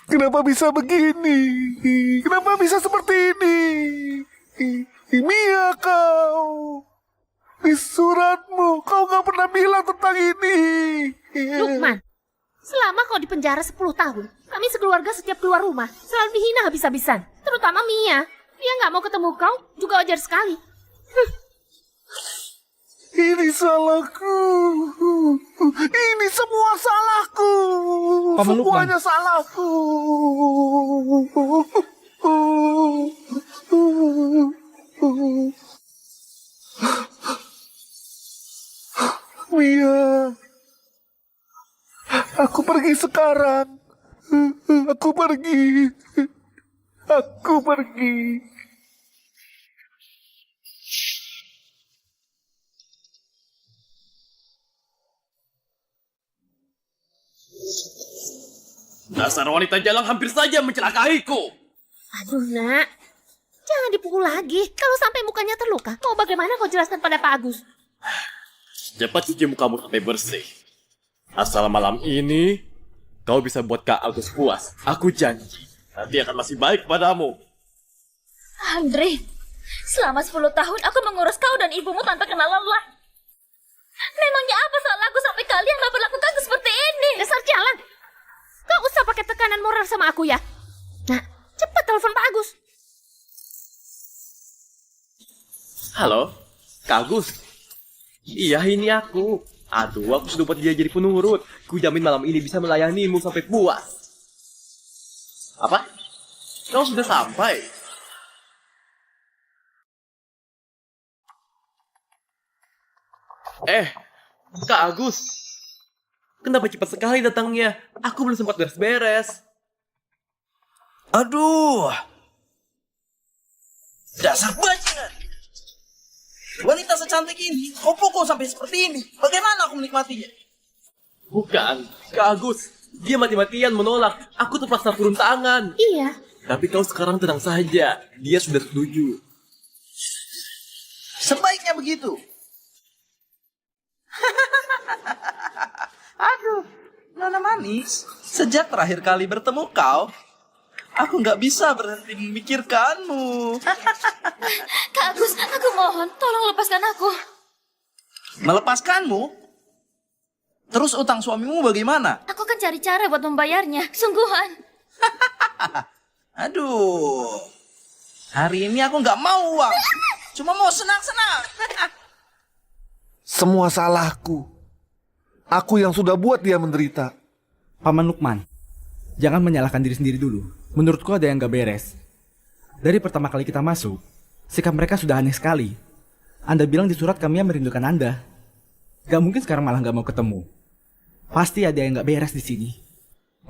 Kenapa bisa begini? Kenapa bisa seperti ini? Mia kau. Di suratmu kau gak pernah bilang tentang ini. Lukman, selama kau di penjara 10 tahun, kami sekeluarga setiap keluar rumah selalu dihina habis-habisan. Terutama Mia. Dia nggak mau ketemu kau, juga wajar sekali. Ini salahku. Ini semua salahku. Paman Lukman. Semuanya salahku. Mia, aku pergi sekarang. Aku pergi. Aku pergi. Dasar wanita jalang hampir saja mencelakaiku. Aduh nak, jangan dipukul lagi. Kalau sampai mukanya terluka, mau bagaimana kau jelaskan pada Pak Agus? Cepat cuci mukamu sampai bersih. Asal malam ini, kau bisa buat Kak Agus puas. Aku janji, nanti akan masih baik padamu. Andre, selama 10 tahun aku mengurus kau dan ibumu tanpa kenal lelah. Memangnya apa salahku sampai kalian memperlakukanku seperti ini? Dasar jalan. Kau usah pakai tekanan moral sama aku ya. Nah, cepat telepon Pak Agus. Halo, Kak Agus. Iya, ini aku. Aduh, aku sudah buat dia jadi penurut. Ku jamin malam ini bisa melayanimu sampai puas. Apa? Kau sudah sampai? Kak Agus. Kenapa cepat sekali datangnya? Aku belum sempat beres-beres. Aduh. Dasar bajingan. Wanita secantik ini, kau pukul sampai seperti ini. Bagaimana aku menikmatinya? Bukan, Kak Agus. Dia mati-matian menolak. Aku terpaksa turun tangan. Iya. Tapi kau sekarang tenang saja. Dia sudah setuju. Sebaiknya begitu. Aduh, Nona manis. Sejak terakhir kali bertemu kau, aku nggak bisa berhenti memikirkanmu. Kak Agus, aku mohon, tolong lepaskan aku. Melepaskanmu? Terus utang suamimu bagaimana? Aku akan cari cara buat membayarnya, sungguhan. Aduh, hari ini aku nggak mau uang. Cuma mau senang-senang. Semua salahku. Aku yang sudah buat dia menderita. Paman Lukman, jangan menyalahkan diri sendiri dulu. Menurutku ada yang gak beres. Dari pertama kali kita masuk, sikap mereka sudah aneh sekali. Anda bilang di surat kami yang merindukan Anda. Gak mungkin sekarang malah gak mau ketemu. Pasti ada yang gak beres di sini.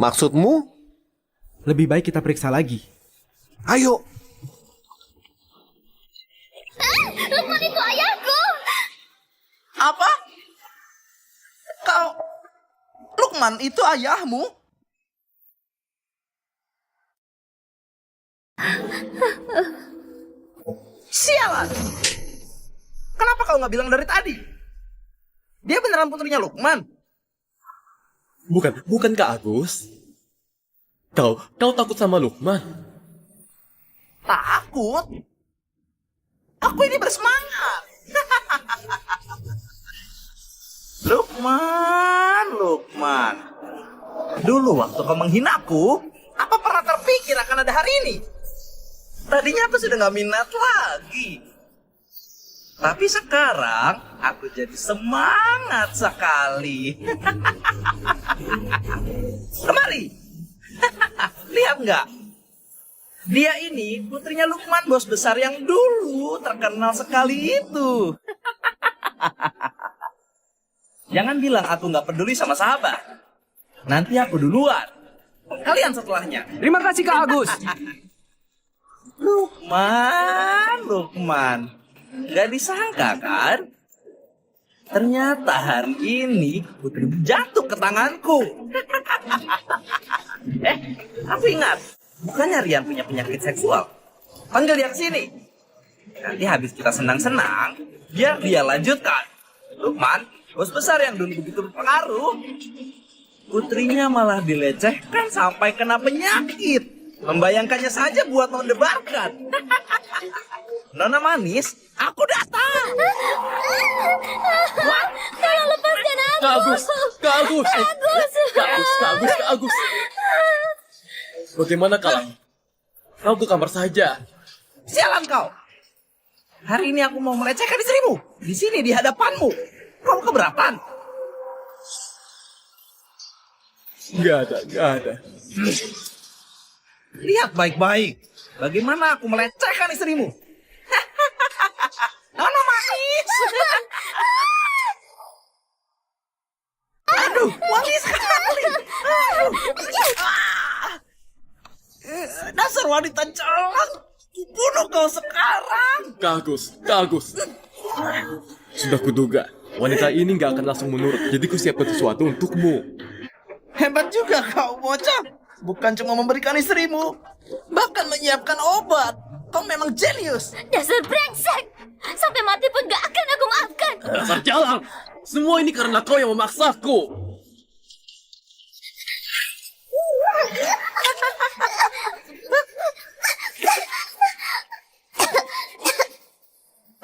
Maksudmu? Lebih baik kita periksa lagi. Ayo. Lukman itu ayahku. Apa? Lukman itu ayahmu? Sialan! Kenapa kau nggak bilang dari tadi? Dia beneran putrinya Lukman? Bukan Kak Agus. Kau takut sama Lukman? Takut? Aku ini bersemangat. Lukman. Dulu waktu kau menghinaku, apa pernah terpikir akan ada hari ini? Tadinya aku sudah gak minat lagi. Tapi sekarang aku jadi semangat sekali. Kemari. Lihat nggak? Dia ini putrinya Lukman, bos besar yang dulu terkenal sekali itu. Jangan bilang aku nggak peduli sama sahabat. Nanti aku duluan. Kalian setelahnya. Terima kasih Kak Agus. Lukman. Gak disangka kan? Ternyata hari ini putri jatuh ke tanganku. Aku ingat. Bukannya Rian punya penyakit seksual. Panggil dia ke sini. Nanti habis kita senang-senang, biar dia lanjutkan. Lukman, bos besar yang dulu begitu berpengaruh, putrinya malah dilecehkan sampai kena penyakit. Membayangkannya saja buat mendebarkan. Nona manis, aku datang. Tolong lepaskan aku. Kak Agus. Bagaimana kalau kau ke kamar saja? Sialan kau. Hari ini aku mau melecehkan istrimu. Di sini di hadapanmu. Kau keberatan? Gak ada. Lihat baik-baik. Bagaimana aku melecehkan istrimu. Nona manis. Aduh, wangi sekali. Dasar wanita celak. Bunuh kau sekarang. Kak Agus. Sudah kuduga, wanita ini gak akan langsung menurut. Jadi kusiapkan sesuatu untukmu. Hebat juga kau, bocah. Bukan cuma memberikan istrimu, bahkan menyiapkan obat. Kau memang jenius. Dasar brengsek. Sampai mati pun gak akan aku maafkan. Dasar jalang. Semua ini karena kau yang memaksaku.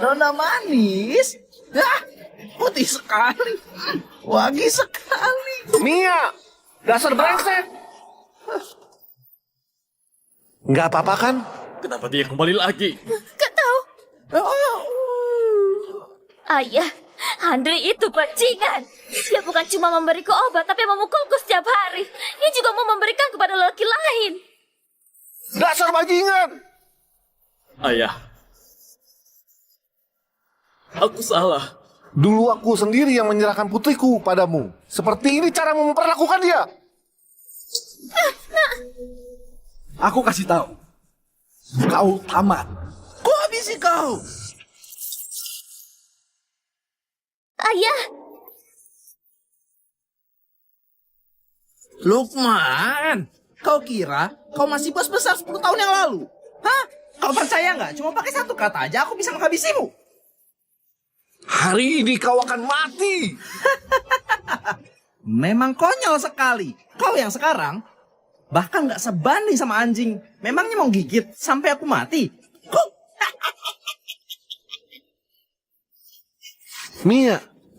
Nona manis. Putih sekali. Wangi sekali. Mia, dasar brengsek. Nggak apa-apa kan? Kenapa dia kembali lagi? Gak tahu. Ayah, Andre itu bajingan. Dia bukan cuma memberiku obat, tapi memukulku setiap hari. Dia juga mau memberikan kepada lelaki lain. Dasar bajingan! Ayah, aku salah. Dulu aku sendiri yang menyerahkan putriku padamu. Seperti ini cara memperlakukan dia. Aku kasih tahu. Kau tamat. Ku habisi kau. Ayah. Lukman, kau kira kau masih bos besar 10 tahun yang lalu? Hah? Kau percaya nggak? Cuma pakai satu kata aja aku bisa menghabisimu. Hari ini kau akan mati. Memang konyol sekali. Kau yang sekarang bahkan nggak sebanding sama anjing. Memangnya mau gigit sampai aku mati?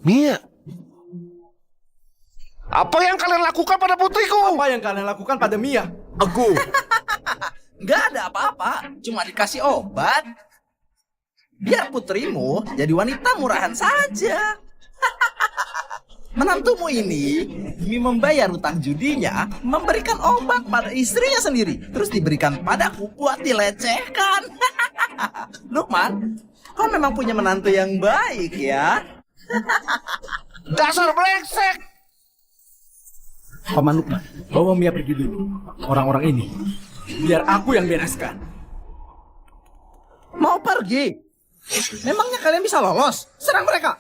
Mia. Apa yang kalian lakukan pada putriku? Apa yang kalian lakukan pada Mia? Aku. Nggak ada apa-apa. Cuma dikasih obat. Biar putrimu jadi wanita murahan saja. Menantumu ini demi membayar utang judinya, memberikan obat pada istrinya sendiri, terus diberikan padaku buat dilecehkan. Lukman, kau memang punya menantu yang baik ya. Dasar brengsek! Paman Lukman, bawa Mia pergi dulu. Orang-orang ini, biar aku yang bereskan. Mau pergi? Memangnya kalian bisa lolos? Serang mereka!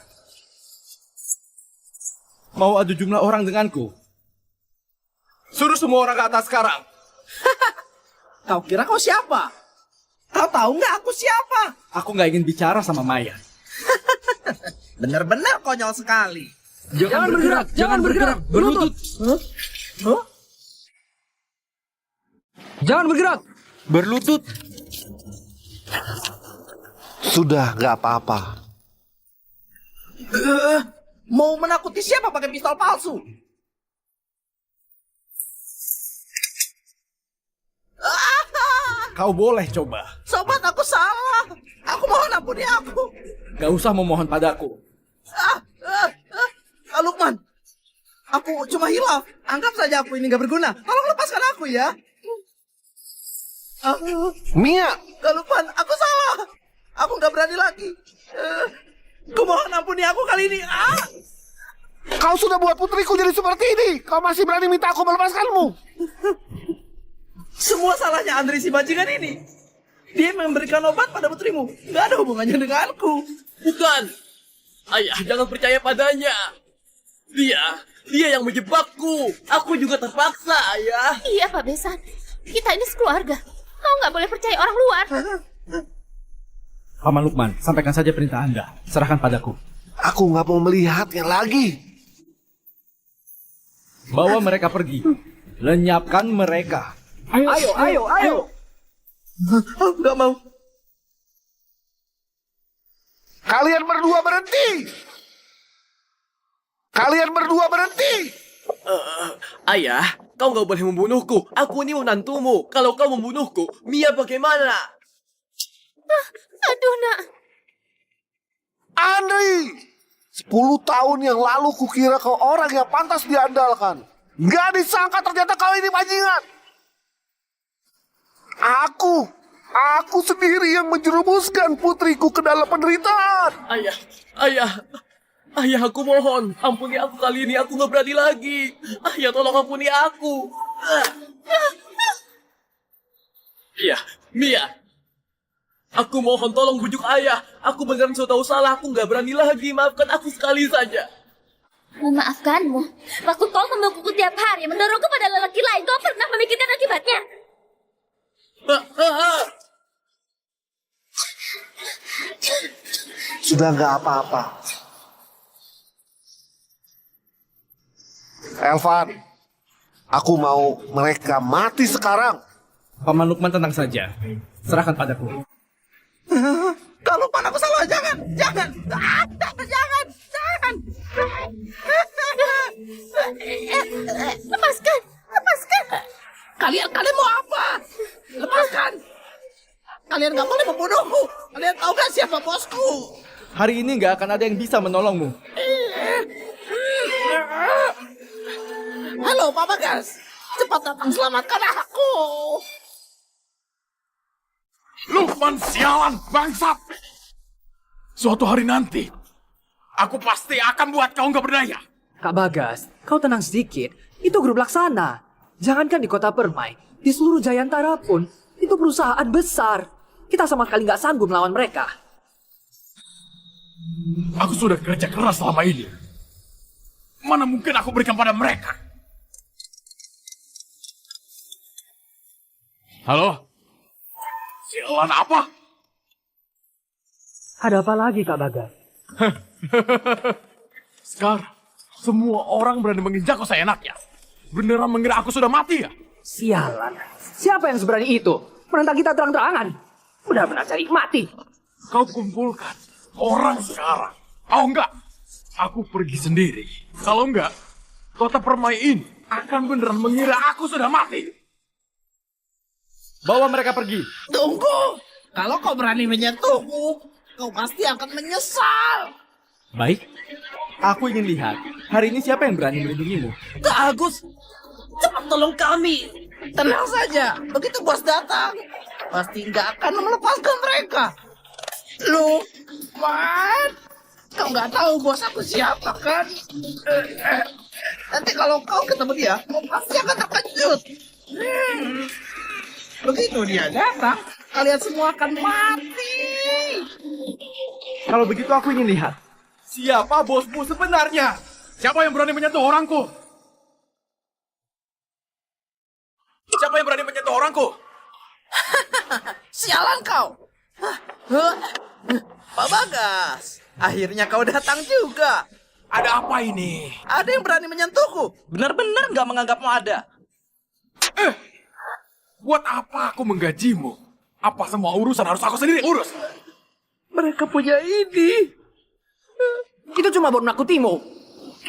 Mau adu jumlah orang denganku? Suruh semua orang ke atas sekarang. Kau kira kau siapa? Kau tahu nggak aku siapa? Aku nggak ingin bicara sama Maya. Benar-benar konyol sekali. Jangan bergerak, jangan bergerak, berlutut. Huh? Jangan bergerak. Berlutut. Sudah, nggak apa-apa. Mau menakuti siapa pakai pistol palsu? Kau boleh coba. Sobat, aku salah. Aku mohon ampuni aku. Gak usah memohon padaku. Lukman, aku cuma hilaf. Anggap saja aku ini gak berguna. Tolong lepaskan aku ya. Mia! Lukman, aku salah. Aku gak berani lagi. Ku mohon ampuni aku kali ini. Kau sudah buat putriku jadi seperti ini. Kau masih berani minta aku melepaskanmu. Semua salahnya Andri si bajingan ini. Dia memberikan obat pada putrimu. Gak ada hubungannya denganku. Bukan. Ayah, jangan percaya padanya. Dia yang menjebakku. Aku juga terpaksa, ayah. Iya, Pak Besan. Kita ini sekeluarga. Kau nggak boleh percaya orang luar. Paman Lukman, sampaikan saja perintah Anda. Serahkan padaku. Aku nggak mau melihatnya lagi. Bawa mereka pergi. Lenyapkan mereka. Ayo. Gak mau. Kalian berdua berhenti. Kalian berdua berhenti. Ayah, kau nggak boleh membunuhku. Aku ini menantumu. Kalau kau membunuhku, Mia bagaimana? Aduh, nak. Andri, 10 tahun yang lalu kukira kau orang yang pantas diandalkan. Gak disangka ternyata kau ini bajingan. Aku sendiri yang menjerumuskan putriku ke dalam penderitaan. Ayah, aku mohon. Ampuni aku kali ini, aku nggak berani lagi. Ayah, tolong ampuni aku. Iya, Mia. Aku mohon tolong bujuk ayah. Aku beneran sudah tahu salah, aku nggak berani lagi. Maafkan aku sekali saja. Memaafkanmu. Waktu kau memukulku tiap hari, mendorongku pada lelaki lain, kau pernah memikirkan akibatnya? Sudah nggak apa-apa. Elvan, aku mau mereka mati sekarang. Paman Lukman, tenang saja. Serahkan padaku. Kak Lukman, aku salah. Jangan. Lepaskan. Kalian mau apa? Lepaskan. Kalian gak boleh membunuhku. Kalian tahu gak siapa bosku? Hari ini gak akan ada yang bisa menolongmu. Halo, Pak Bagas. Cepat datang selamatkan aku. Lukman, sialan, bangsat! Suatu hari nanti, aku pasti akan buat kau nggak berdaya. Kak Bagas, kau tenang sedikit. Itu grup laksana. Jangankan di kota Permai, di seluruh Jayantara pun, itu perusahaan besar. Kita sama sekali nggak sanggup melawan mereka. Aku sudah kerja keras selama ini. Mana mungkin aku berikan pada mereka? Halo? Sialan apa? Ada apa lagi, Kak Bagas? Sekarang, semua orang berani menginjakku seenaknya. Beneran mengira aku sudah mati ya? Sialan. Siapa yang seberani itu? Menentang kita terang-terangan. Benar-benar cari mati. Kau kumpulkan orang sekarang. Oh enggak, aku pergi sendiri. Kalau enggak, kota Permai ini akan beneran mengira aku sudah mati. Bawa mereka pergi. Tunggu. Kalau kau berani menyentuhku, kau pasti akan menyesal. Baik, Aku ingin lihat, hari ini siapa yang berani melindungimu? Kak Agus, cepat tolong kami. Tenang saja, begitu bos datang, pasti nggak akan melepaskan mereka. Lukman, kau nggak tahu bos aku siapa kan? Nanti kalau kau ketemu dia, kau pasti akan terkejut. Begitu dia datang, kalian semua akan mati. Kalau begitu aku ingin lihat, siapa bosmu sebenarnya? Siapa yang berani menyentuh orangku? Siapa yang berani menyentuh orangku? Sialan kau. Pak Bagas, akhirnya kau datang juga. Ada apa ini? Ada yang berani menyentuhku. Benar-benar nggak menganggapmu ada. Buat apa aku menggajimu? Apa semua urusan harus aku sendiri urus? Mereka punya ini. Itu cuma buat menakutimu.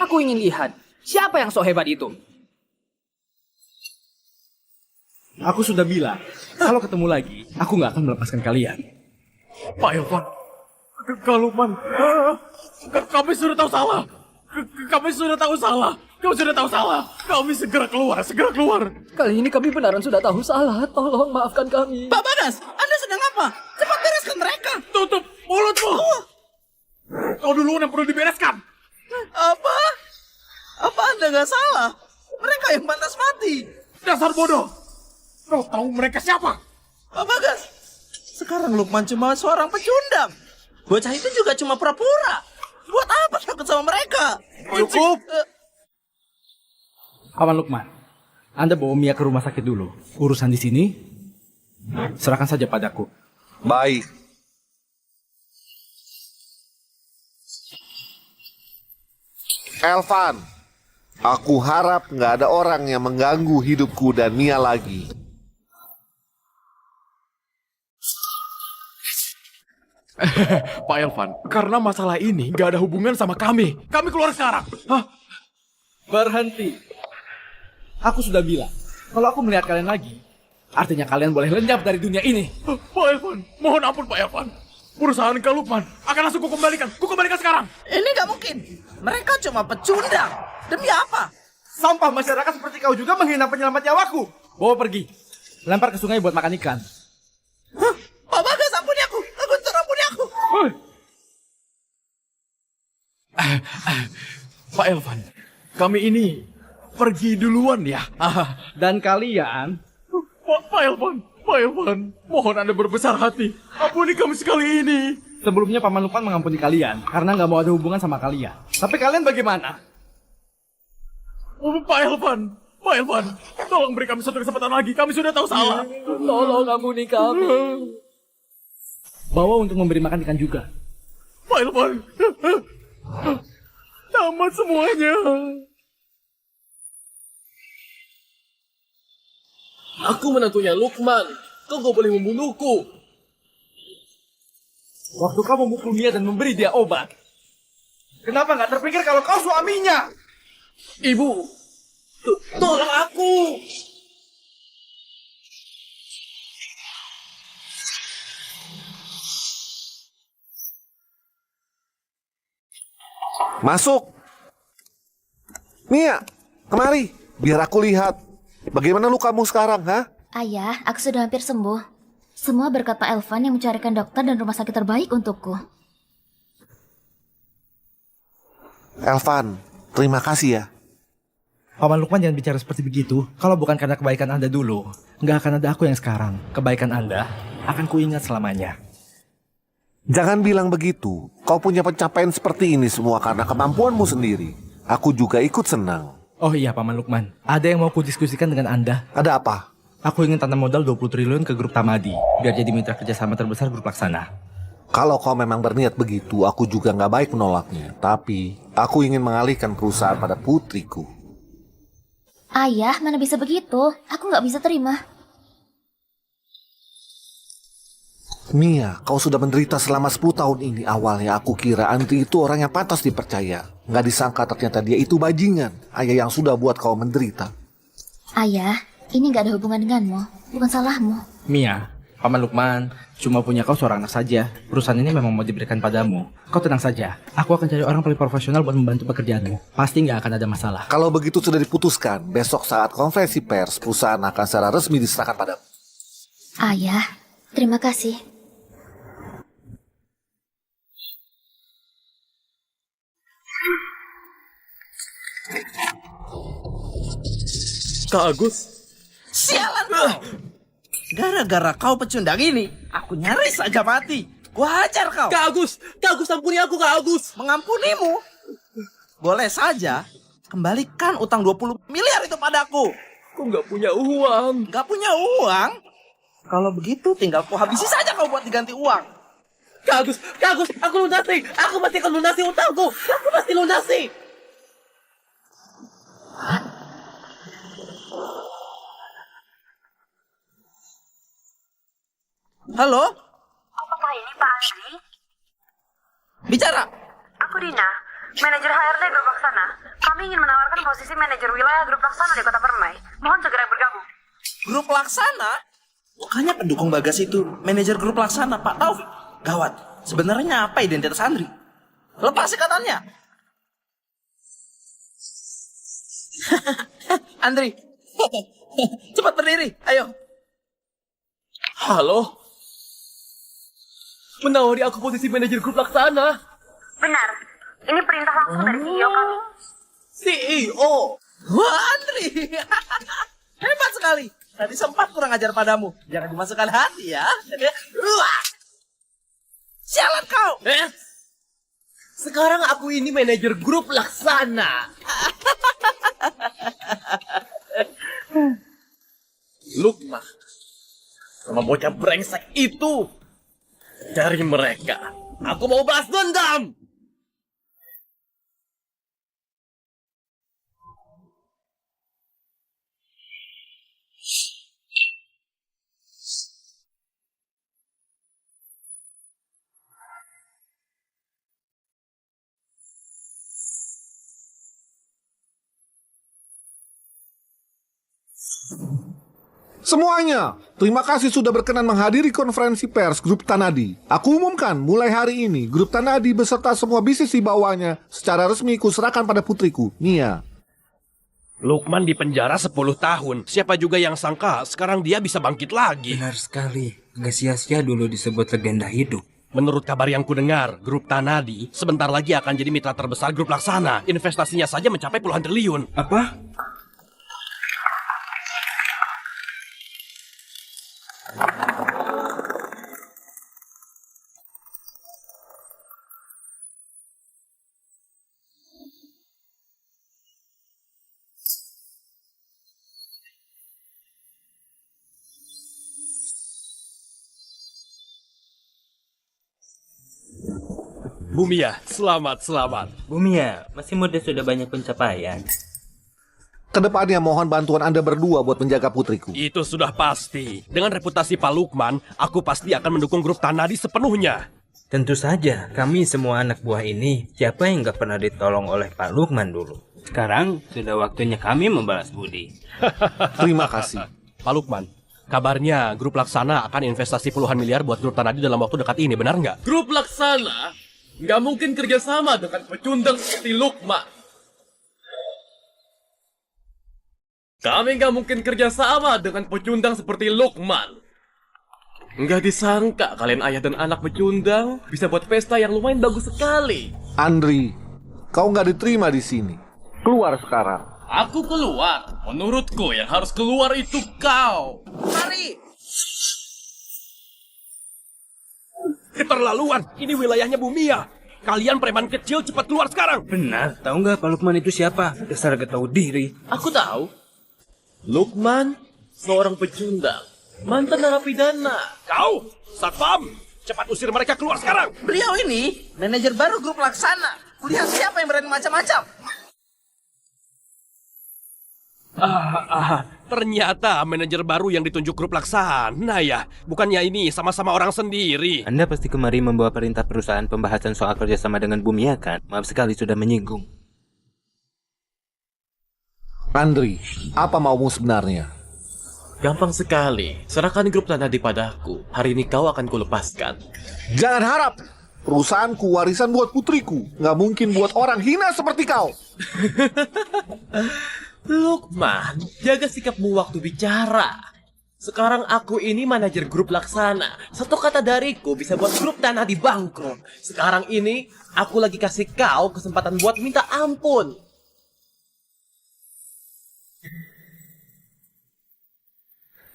Aku ingin lihat, siapa yang sok hebat itu? Aku sudah bilang, kalau ketemu lagi, aku nggak akan melepaskan kalian. Pak Irfan, Kak Lukman, kami sudah tahu salah. Kami sudah tahu salah. Kau sudah tahu salah. Kami segera keluar, segera keluar. Kali ini kami benaran sudah tahu salah. Tolong maafkan kami. Pak Bagas, Anda sedang apa? Cepat bereskan mereka. Tutup mulutmu. Kau duluan yang perlu dibereskan. Apa? Apa Anda nggak salah? Mereka yang pantas mati. Dasar bodoh. Kau tahu mereka siapa? Pak Bagas, sekarang Lukman cuma seorang pecundang. Bocah itu juga cuma pura-pura. Buat apa takut sama mereka? Cukup. Paman Lukman, Anda bawa Mia ke rumah sakit dulu. Urusan di sini, serahkan saja padaku. Baik. Elvan, aku harap nggak ada orang yang mengganggu hidupku dan Mia lagi. Pak Elvan, karena masalah ini nggak ada hubungan sama kami. Kami keluar sekarang. Hah? Berhenti. Aku sudah bilang, kalau aku melihat kalian lagi, artinya kalian boleh lenyap dari dunia ini. Pak Elvan, mohon ampun Pak Elvan. Perusahaan Kak Lukman akan langsung kukembalikan. Kukembalikan sekarang. Ini nggak mungkin. Mereka cuma pecundang. Demi apa? Sampah masyarakat seperti kau juga menghina penyelamat nyawaku. Bawa pergi. Lempar ke sungai buat makan ikan. Pak Bagas, ampuni aku. Guntur, ampuni aku. Pak Elvan, kami ini pergi duluan ya. Dan kalian... Pak Elvan, mohon Anda berbesar hati. Ampuni kami sekali ini. Sebelumnya Paman Lukman mengampuni kalian karena nggak mau ada hubungan sama kalian. Tapi kalian bagaimana? Pak Elvan, tolong beri kami satu kesempatan lagi. Kami sudah tahu salah. Tolong ampuni kami. Bawa untuk memberi makan ikan juga. Pak Elvan, tamat semuanya. Aku menantunya Lukman. Kau gak boleh membunuhku. Waktu kau memukul Mia dan memberi dia obat, kenapa nggak terpikir kalau kau suaminya? Ibu, tolong aku. Masuk. Mia, kemari. Biar aku lihat. Bagaimana lukamu sekarang, ha? Ayah, aku sudah hampir sembuh. Semua berkat Pak Elvan yang mencarikan dokter dan rumah sakit terbaik untukku. Elvan, terima kasih ya. Paman Lukman jangan bicara seperti begitu. Kalau bukan karena kebaikan Anda dulu, nggak akan ada aku yang sekarang. Kebaikan Anda akan kuingat selamanya. Jangan bilang begitu. Kau punya pencapaian seperti ini semua karena kemampuanmu sendiri. Aku juga ikut senang. Oh iya Paman Lukman, ada yang mau kudiskusikan dengan Anda. Ada apa? Aku ingin tanam modal 20 triliun ke grup Tamadi, biar jadi mitra kerjasama terbesar grup Laksana. Kalau kau memang berniat begitu, aku juga nggak baik menolaknya. Tapi, aku ingin mengalihkan perusahaan pada putriku. Ayah, mana bisa begitu? Aku nggak bisa terima. Mia, kau sudah menderita selama 10 tahun ini. Awalnya aku kira Andri itu orang yang pantas dipercaya. Nggak disangka ternyata dia itu bajingan. Ayah yang sudah buat kau menderita. Ayah, ini nggak ada hubungan denganmu, bukan salahmu. Mia, Paman Lukman, cuma punya kau seorang anak saja. Perusahaan ini memang mau diberikan padamu. Kau tenang saja. Aku akan cari orang paling profesional buat membantu pekerjaanmu. Pasti nggak akan ada masalah. Kalau begitu sudah diputuskan, besok saat konferensi pers, perusahaan akan secara resmi diserahkan padamu. Ayah, terima kasih. Kak Agus. Sialan kau! Gara-gara kau pecundang ini, aku nyaris saja mati. Gua hajar kau. Kak Agus ampuni aku Kak Agus. Mengampunimu? Boleh saja. Kembalikan utang 20 miliar itu padaku. Aku nggak punya uang. Nggak punya uang? Kalau begitu tinggal ku habisi saja kau buat diganti uang. Kak Agus, aku lunasi. Aku pasti akan lunasi utangku. Aku pasti lunasi. Halo? Apakah ini Pak Andri? Bicara. Aku Dina, manajer HRD Grup Laksana. Kami ingin menawarkan posisi manajer wilayah Grup Laksana di Kota Permai. Mohon segera bergabung. Grup Laksana? Makanya pendukung Bagas itu manajer Grup Laksana, Pak Taufik. Gawat, sebenarnya apa identitas Andri? Lepas ikatannya. Andri, cepat berdiri, ayo. Halo? Menawari aku posisi manajer Grup Laksana. Benar, ini perintah langsung dari CEO kami. CEO? Wah, Andri. Hebat sekali. Tadi sempat kurang ajar padamu. Jangan dimasukkan hati ya. Wah. Sialan kau. Sekarang aku ini manajer Grup Laksana. Lukman, sama bocah brengsek itu. Dari mereka, aku mau balas dendam. Semuanya, terima kasih sudah berkenan menghadiri konferensi pers Grup Tanadi. Aku umumkan, mulai hari ini, Grup Tanadi beserta semua bisnis di bawahnya secara resmi kuserahkan pada putriku, Mia. Lukman di penjara 10 tahun. Siapa juga yang sangka sekarang dia bisa bangkit lagi. Benar sekali. Gak sia-sia dulu disebut legenda hidup. Menurut kabar yang kudengar, Grup Tanadi sebentar lagi akan jadi mitra terbesar Grup Laksana. Investasinya saja mencapai puluhan triliun. Apa? Bumia, selamat. Bumia, masih muda sudah banyak pencapaian. Kedepannya mohon bantuan Anda berdua buat menjaga putriku. Itu sudah pasti. Dengan reputasi Pak Lukman, aku pasti akan mendukung Grup Tanadi sepenuhnya. Tentu saja, kami semua anak buah ini, siapa yang gak pernah ditolong oleh Pak Lukman dulu. Sekarang sudah waktunya kami membalas budi. Terima kasih. Pak Lukman, kabarnya Grup Laksana akan investasi puluhan miliar buat Grup Tanadi dalam waktu dekat ini, benar nggak? Grup Laksana nggak mungkin kerjasama dengan pecundang seperti Lukman. Kami nggak mungkin kerjasama dengan pecundang seperti Lukman. Nggak disangka kalian ayah dan anak pecundang bisa buat pesta yang lumayan bagus sekali. Andri, kau nggak diterima di sini. Keluar sekarang. Aku keluar. Menurutku yang harus keluar itu kau. Mari. Keterlaluan, ini wilayahnya Bumia. Kalian preman kecil cepat keluar sekarang. Benar, tahu nggak Pak Lukman itu siapa? Dasar gak tahu diri. Aku tahu. Lukman, seorang pecundang, mantan narapidana. Kau, Satpam, cepat usir mereka keluar sekarang. Beliau ini manajer baru Grup Laksana. Kulihat siapa yang berani macam-macam. Ternyata manajer baru yang ditunjuk Grup Laksana ya. Bukannya ini sama-sama orang sendiri. Anda pasti kemari membawa perintah perusahaan pembahasan soal kerjasama dengan Bumia kan? Maaf sekali sudah menyinggung. Andri, apa maumu sebenarnya? Gampang sekali. Serahkan grup Tanadi padaku. Hari ini kau akan kulepaskan. Jangan harap. Perusahaanku warisan buat putriku. Nggak mungkin buat orang hina seperti kau. Lukman, jaga sikapmu waktu bicara. Sekarang aku ini manajer grup Laksana. Satu kata dariku bisa buat grup Tanadi bangkrut. Sekarang ini, aku lagi kasih kau kesempatan buat minta ampun.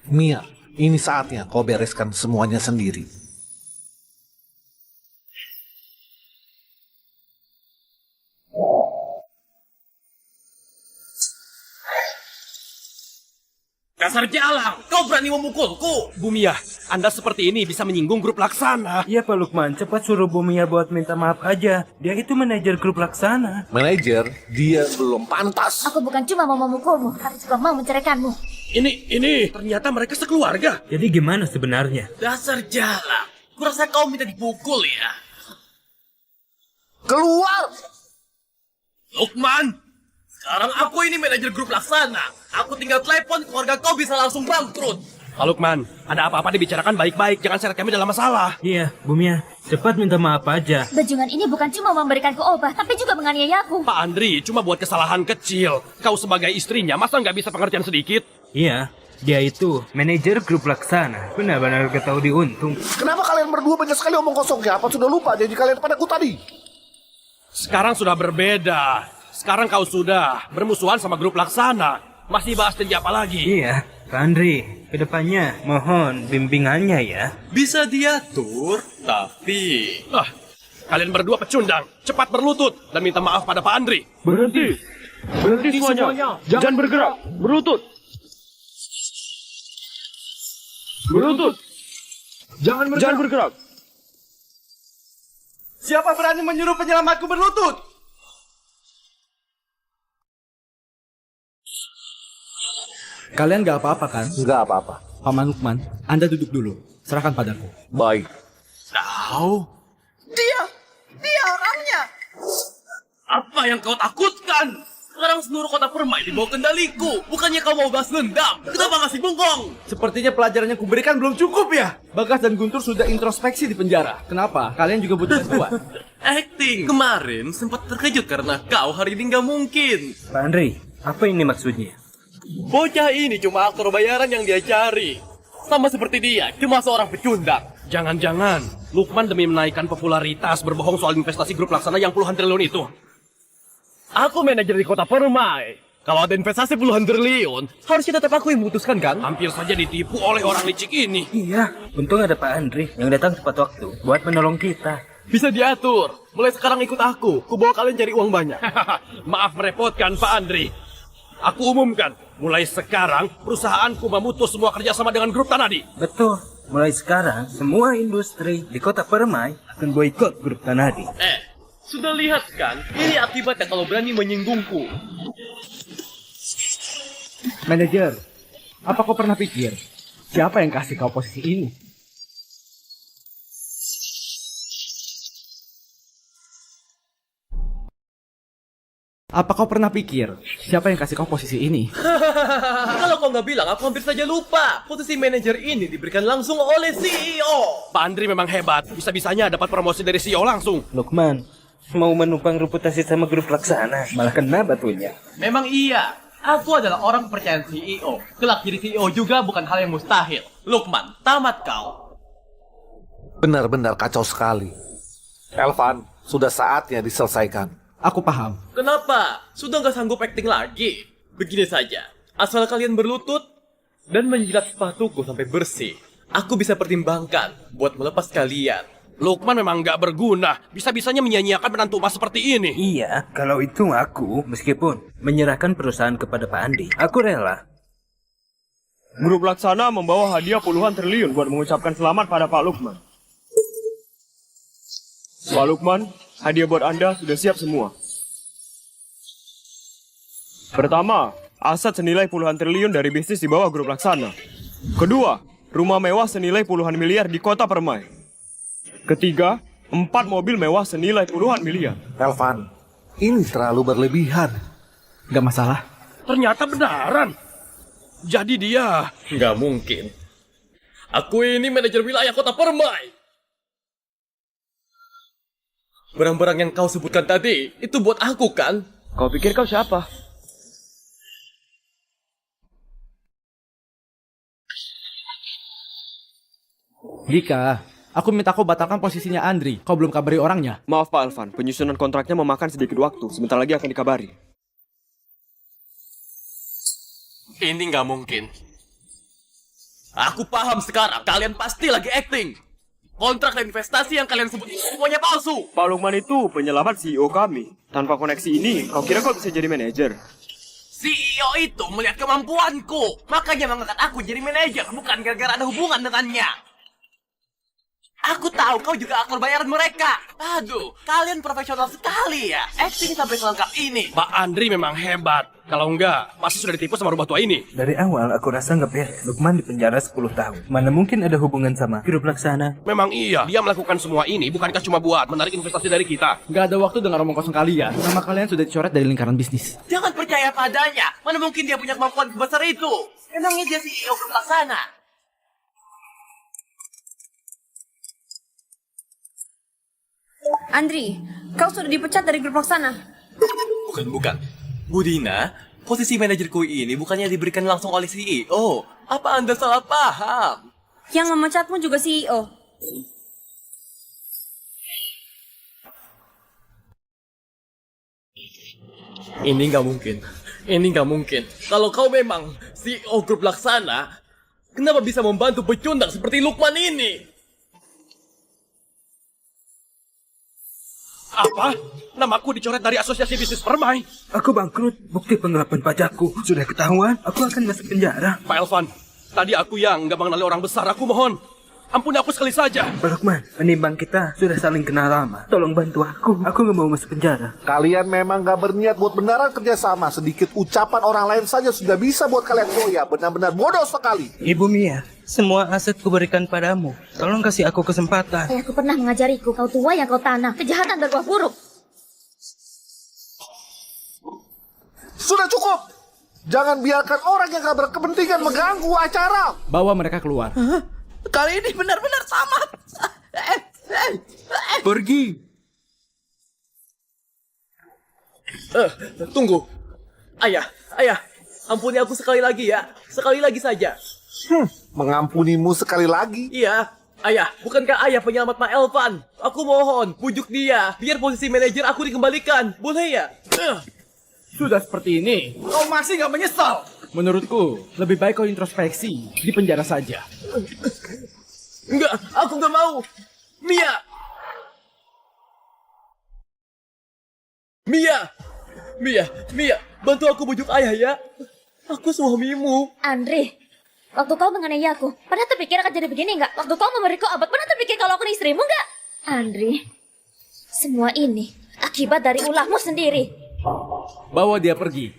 Mia, ini saatnya kau bereskan semuanya sendiri. Dasar jalang, kau berani memukulku. Bumia, Anda seperti ini bisa menyinggung grup Laksana. Iya Pak Lukman, cepat suruh Bumia buat minta maaf aja. Dia itu manajer grup Laksana. Manajer, dia belum pantas. Aku bukan cuma mau memukulmu, tapi juga mau menceraikanmu. Ini, ternyata mereka sekeluarga. Jadi gimana sebenarnya? Dasar jalang, kurasa kau minta dipukul ya. Keluar! Lukman, sekarang aku ini manajer grup Laksana. Aku tinggal telepon, keluarga kau bisa langsung bangkrut. Pak Lukman, ada apa-apa dibicarakan baik-baik. Jangan seret kami dalam masalah. Iya, Bumia, cepat minta maaf aja. Bajingan ini bukan cuma memberikanku obat, tapi juga menganiaya aku. Pak Andri cuma buat kesalahan kecil. Kau sebagai istrinya, masa nggak bisa pengertian sedikit? Iya, dia itu manajer grup Laksana. Benar-benar ketahui diuntung. Kenapa kalian berdua banyak sekali omong kosong ya? Apa sudah lupa janji kalian padaku tadi? Sekarang sudah berbeda. Sekarang kau sudah bermusuhan sama grup Laksana. Masih bahas janji apa lagi? Iya, Pak Andri, kedepannya mohon bimbingannya ya. Bisa diatur, tapi... Kalian berdua pecundang. Cepat berlutut dan minta maaf pada Pak Andri. Berhenti semuanya. Jangan bergerak. Berlutut. Jangan bergerak. Siapa berani menyuruh penyelamatku berlutut? Kalian gak apa-apa kan? Nggak apa-apa. Paman Lukman, Anda duduk dulu. Serahkan padaku. Baik. Tahu? Dia orangnya. Apa yang kau takutkan? Sekarang seluruh kota Permai di bawah kendaliku. Bukannya kau mau balas dendam? Kenapa masih bungkung? Sepertinya pelajaran yang kuberikan belum cukup ya. Bagas dan Guntur sudah introspeksi di penjara. Kenapa? Kalian juga butuh bantuan. Acting. Kemarin sempat terkejut karena kau hari ini nggak mungkin. Pak Andri, apa ini maksudnya? Bocah ini cuma aktor bayaran yang dia cari. Sama seperti dia, cuma seorang pecundang. Jangan-jangan Lukman demi menaikkan popularitas berbohong soal investasi grup Laksana yang puluhan triliun itu. Aku manajer di kota Permai. Kalau ada investasi puluhan triliun, harusnya tetap aku yang memutuskan kan? Hampir saja ditipu oleh orang licik ini. Iya, untung ada Pak Andri yang datang tepat waktu buat menolong kita. Bisa diatur. Mulai sekarang ikut aku. Ku bawa kalian cari uang banyak. Maaf merepotkan Pak Andri. Aku umumkan, mulai sekarang perusahaanku memutus semua kerjasama dengan grup Tanadi. Betul, mulai sekarang semua industri di kota Permai akan boikot grup Tanadi. Sudah lihat kan? Ini akibatnya kalau berani menyinggungku. Manajer, apa kau pernah pikir siapa yang kasih kau posisi ini? Apa kau pernah pikir siapa yang kasih kau posisi ini? Kalau kau nggak bilang, aku hampir saja lupa. Posisi manajer ini diberikan langsung oleh CEO. Pak Andri memang hebat. Bisa-bisanya dapat promosi dari CEO langsung. Lukman, mau menumpang reputasi sama grup Laksana, malah kena batunya. Memang iya. Aku adalah orang kepercayaan CEO. Kelak jadi CEO juga bukan hal yang mustahil. Lukman, tamat kau. Benar-benar kacau sekali. Elvan, sudah saatnya diselesaikan. Aku paham. Kenapa? Sudah nggak sanggup acting lagi? Begini saja. Asal kalian berlutut dan menjilat sepatuku sampai bersih, aku bisa pertimbangkan buat melepas kalian. Lukman memang nggak berguna. Bisa-bisanya menyia-nyiakan menantu emas seperti ini. Iya, kalau itu aku, meskipun menyerahkan perusahaan kepada Pak Andi, aku rela. Grup Laksana membawa hadiah puluhan triliun buat mengucapkan selamat pada Pak Lukman. Pak Lukman, hadiah buat Anda sudah siap semua. Pertama, aset senilai puluhan triliun dari bisnis di bawah grup Laksana. Kedua, rumah mewah senilai puluhan miliar di kota Permai. Ketiga, 4 mobil mewah senilai puluhan miliar. Elvan, ini terlalu berlebihan. Gak masalah. Ternyata benaran. Jadi dia... Nggak mungkin. Aku ini manajer wilayah kota Permai. Barang-barang yang kau sebutkan tadi, itu buat aku kan? Kau pikir kau siapa? Dika, aku minta kau batalkan posisinya Andri. Kau belum kabari orangnya. Maaf Pak Alvan, penyusunan kontraknya memakan sedikit waktu. Sebentar lagi akan dikabari. Ini nggak mungkin. Aku paham sekarang, kalian pasti lagi acting. Kontrak dan investasi yang kalian sebut itu semuanya palsu. Pak Lukman itu penyelamat CEO kami. Tanpa koneksi ini, kau kira kau bisa jadi manajer? CEO itu melihat kemampuanku, makanya mengangkat aku jadi manajer, bukan gara-gara ada hubungan dengannya. Aku tahu kau juga aktor bayaran mereka. Aduh, kalian profesional sekali ya. Acting sampai selengkap ini. Pak Andri memang hebat. Kalau enggak, pasti sudah ditipu sama rubah tua ini. Dari awal aku rasa nggak beres. Lukman dipenjara 10 tahun. Mana mungkin ada hubungan sama grup Laksana? Memang iya, dia melakukan semua ini bukankah cuma buat menarik investasi dari kita? Gak ada waktu dengan omong kosong kalian. Nama kalian sudah dicoret dari lingkaran bisnis. Jangan percaya padanya. Mana mungkin dia punya kemampuan sebesar itu? Emangnya dia CEO grup Laksana? Andri, kau sudah dipecat dari grup Laksana. Bukan. Budina, posisi manajerku ini bukannya diberikan langsung oleh CEO. Apa Anda salah paham? Yang memecatmu juga CEO. Ini nggak mungkin. Kalau kau memang CEO grup Laksana, kenapa bisa membantu pecundang seperti Lukman ini? Apa? Namaku dicoret dari asosiasi bisnis Permai. Aku bangkrut. Bukti penggelapan pajakku sudah ketahuan. Aku akan masuk penjara. Pak Elvan, tadi aku yang nggak mengenali orang besar. Aku mohon, ampuni aku sekali saja. Pak Lukman, menimbang kita sudah saling kenal lama. Tolong bantu aku. Aku nggak mau masuk penjara. Kalian memang gak berniat buat beneran kerjasama. Sedikit ucapan orang lain saja sudah bisa buat kalian goyah. Benar-benar bodoh sekali. Ibu Mia, semua aset kuberikan padamu. Tolong kasih aku kesempatan. Ayahku pernah mengajariku, kau tua yang kau tanam. Kejahatan berbuah buruk. Sudah cukup. Jangan biarkan orang yang gak berkepentingan mengganggu acara. Bawa mereka keluar. Kali ini benar-benar tamat. Pergi. Tunggu. Ayah. Ampuni aku sekali lagi ya. Sekali lagi saja. Mengampunimu sekali lagi? Iya. Ayah, bukankah ayah penyelamat Pak Elvan? Aku mohon, pujuk dia. Biar posisi manajer aku dikembalikan. Boleh ya? Sudah seperti ini, kau masih gak menyesal? Menurutku, lebih baik kau introspeksi. Di penjara saja. Enggak, aku nggak mau. Mia, bantu aku bujuk ayah ya. Aku suamimu. Andre, waktu kau menganiaya aku, pernah terpikir akan jadi begini nggak? Waktu kau memberiku obat, pernah terpikir kalau aku istrimu nggak? Andre, semua ini akibat dari ulahmu sendiri. Bawa dia pergi.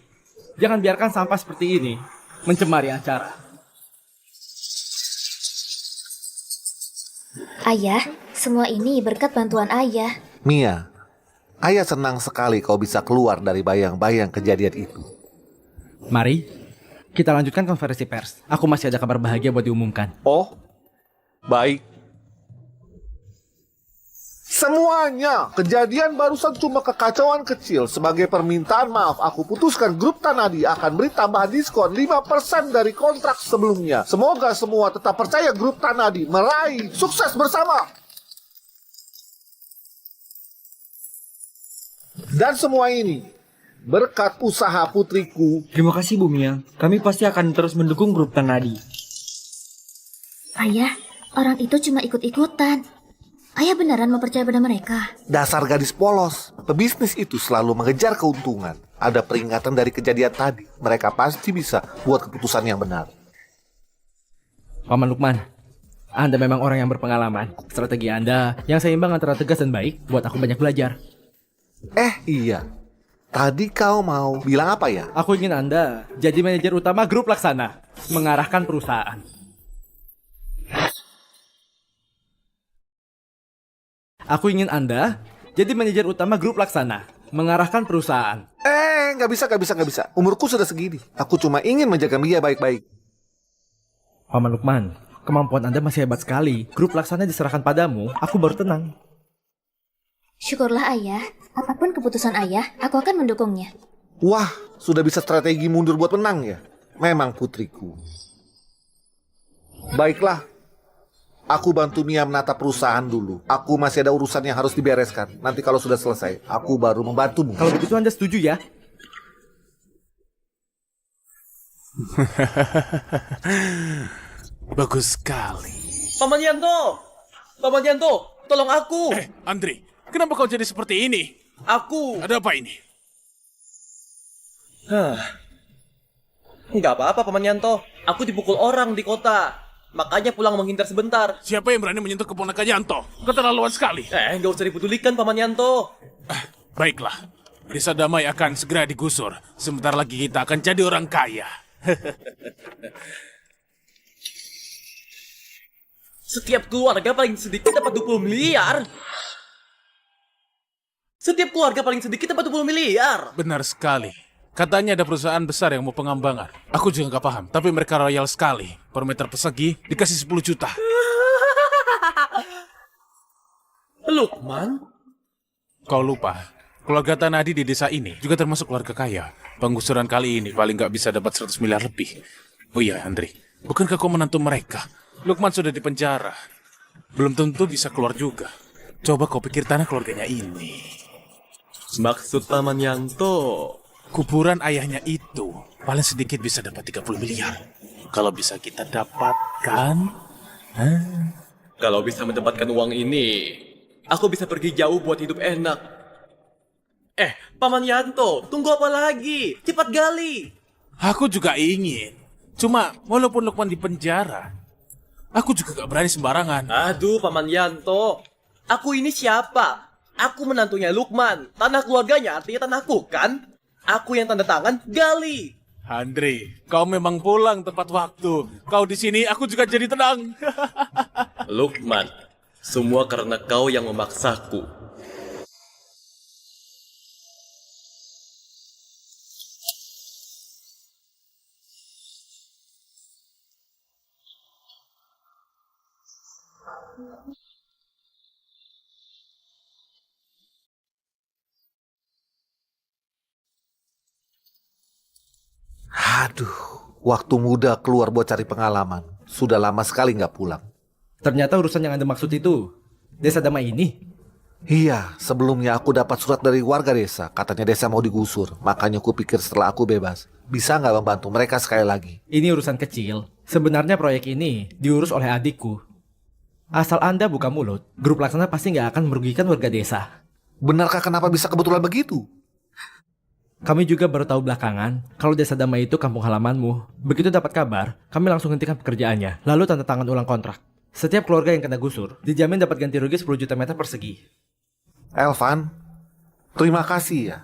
Jangan biarkan sampah seperti ini mencemari acara. Ayah, semua ini berkat bantuan ayah. Mia, ayah senang sekali kau bisa keluar dari bayang-bayang kejadian itu. Mari, kita lanjutkan konferensi pers. Aku masih ada kabar bahagia buat diumumkan. Oh, baik. Semuanya, kejadian barusan cuma kekacauan kecil. Sebagai permintaan maaf, aku putuskan grup Tanadi akan beri tambahan diskon 5% dari kontrak sebelumnya. Semoga semua tetap percaya grup Tanadi meraih sukses bersama. Dan semua ini berkat usaha putriku. Terima kasih Bu Mia. Kami pasti akan terus mendukung grup Tanadi. Ayah, orang itu cuma ikut-ikutan. Ayah beneran mempercaya pada mereka. Dasar gadis polos. Pebisnis itu selalu mengejar keuntungan. Ada peringatan dari kejadian tadi. Mereka pasti bisa buat keputusan yang benar. Paman Lukman, Anda memang orang yang berpengalaman. Strategi Anda yang seimbang antara tegas dan baik buat aku banyak belajar. Iya. Tadi kau mau bilang apa ya? Aku ingin Anda jadi manajer utama grup Laksana. Mengarahkan perusahaan. Aku ingin Anda jadi manajer utama grup Laksana. Mengarahkan perusahaan. Nggak bisa. Umurku sudah segini. Aku cuma ingin menjaga Mia baik-baik. Paman Lukman, kemampuan Anda masih hebat sekali. Grup laksana diserahkan padamu, aku baru tenang. Syukurlah ayah. Apapun keputusan ayah, aku akan mendukungnya. Wah, sudah bisa strategi mundur buat menang ya? Memang putriku. Baiklah, aku bantu Mia menata perusahaan dulu. Aku masih ada urusan yang harus dibereskan. Nanti kalau sudah selesai, aku baru membantumu. Kalau begitu Anda setuju ya? Bagus sekali. Paman Yanto, tolong aku. Andri, kenapa kau jadi seperti ini? Ada apa ini? Nggak apa-apa, Paman Yanto. Aku dipukul orang di kota. Makanya pulang menghindar sebentar. Siapa yang berani menyentuh keponakan Yanto? Keterlaluan sekali. Nggak usah dipedulikan, Paman Yanto. Baiklah, Desa Damai akan segera digusur. Sebentar lagi kita akan jadi orang kaya. Setiap keluarga paling sedikit dapat 20 miliar. Benar sekali. Katanya ada perusahaan besar yang mau pengembangan. Aku juga nggak paham, tapi mereka royal sekali. Per meter persegi dikasih 10 juta. Lukman? Kau lupa, keluarga Tanadi di desa ini juga termasuk keluarga kaya. Penggusuran kali ini paling nggak bisa dapat 100 miliar lebih. Oh iya, Andri, bukankah kau menantu mereka? Lukman sudah di penjara. Belum tentu bisa keluar juga. Coba kau pikir tanah keluarganya ini. Maksud Paman Yanto? Kuburan ayahnya itu paling sedikit bisa dapat 30 miliar. Kalau bisa kita dapatkan... Kalau bisa mendapatkan uang ini, aku bisa pergi jauh buat hidup enak. Paman Yanto, tunggu apa lagi? Cepat gali. Aku juga ingin. Cuma walaupun Lukman di penjara, aku juga gak berani sembarangan. Aduh, Paman Yanto. Aku ini siapa? Aku menantunya Lukman. Tanah keluarganya artinya tanahku, kan? Aku yang tanda tangan, gali. Andri, kau memang pulang tepat waktu. Kau di sini, aku juga jadi tenang. Lukman, semua karena kau yang memaksaku. Aduh, waktu muda keluar buat cari pengalaman. Sudah lama sekali nggak pulang. Ternyata urusan yang Anda maksud itu Desa Damai ini? Iya, sebelumnya aku dapat surat dari warga desa. Katanya desa mau digusur. Makanya aku pikir setelah aku bebas, bisa nggak membantu mereka sekali lagi. Ini urusan kecil. Sebenarnya proyek ini diurus oleh adikku. Asal Anda buka mulut, grup laksana pasti nggak akan merugikan warga desa. Benarkah kenapa bisa kebetulan begitu? Kami juga baru tahu belakangan kalau Desa Damai itu kampung halamanmu. Begitu dapat kabar, kami langsung hentikan pekerjaannya, lalu tanda tangan ulang kontrak. Setiap keluarga yang kena gusur dijamin dapat ganti rugi 10 juta meter persegi. Elvan, terima kasih ya.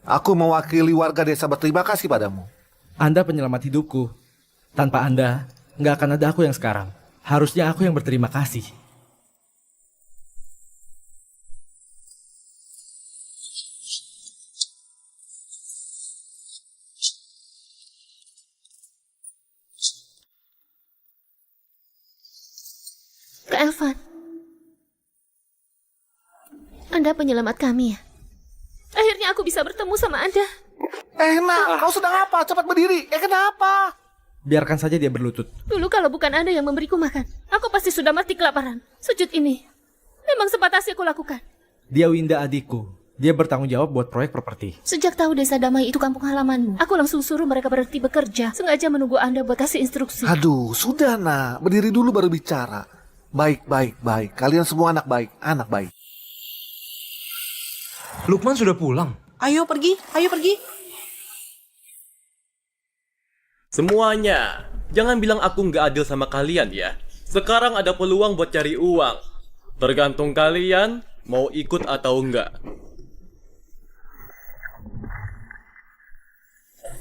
Aku mewakili warga desa berterima kasih padamu. Anda penyelamat hidupku. Tanpa Anda, nggak akan ada aku yang sekarang. Harusnya aku yang berterima kasih. Kak Elvan, Anda penyelamat kami ya? Akhirnya aku bisa bertemu sama Anda. Nak, kau sedang apa? Cepat berdiri. Kenapa? Biarkan saja dia berlutut. Dulu kalau bukan Anda yang memberiku makan, aku pasti sudah mati kelaparan. Sujud ini memang sepantasnya aku lakukan. Dia Winda adikku. Dia bertanggung jawab buat proyek properti. Sejak tahu Desa Damai itu kampung halamanmu, aku langsung suruh mereka berhenti bekerja. Sengaja menunggu Anda buat kasih instruksi. Aduh, sudah nak. Berdiri dulu baru bicara. Baik. Kalian semua anak baik. Anak baik. Lukman sudah pulang. Ayo pergi. Semuanya, jangan bilang aku nggak adil sama kalian ya. Sekarang ada peluang buat cari uang. Tergantung kalian mau ikut atau enggak.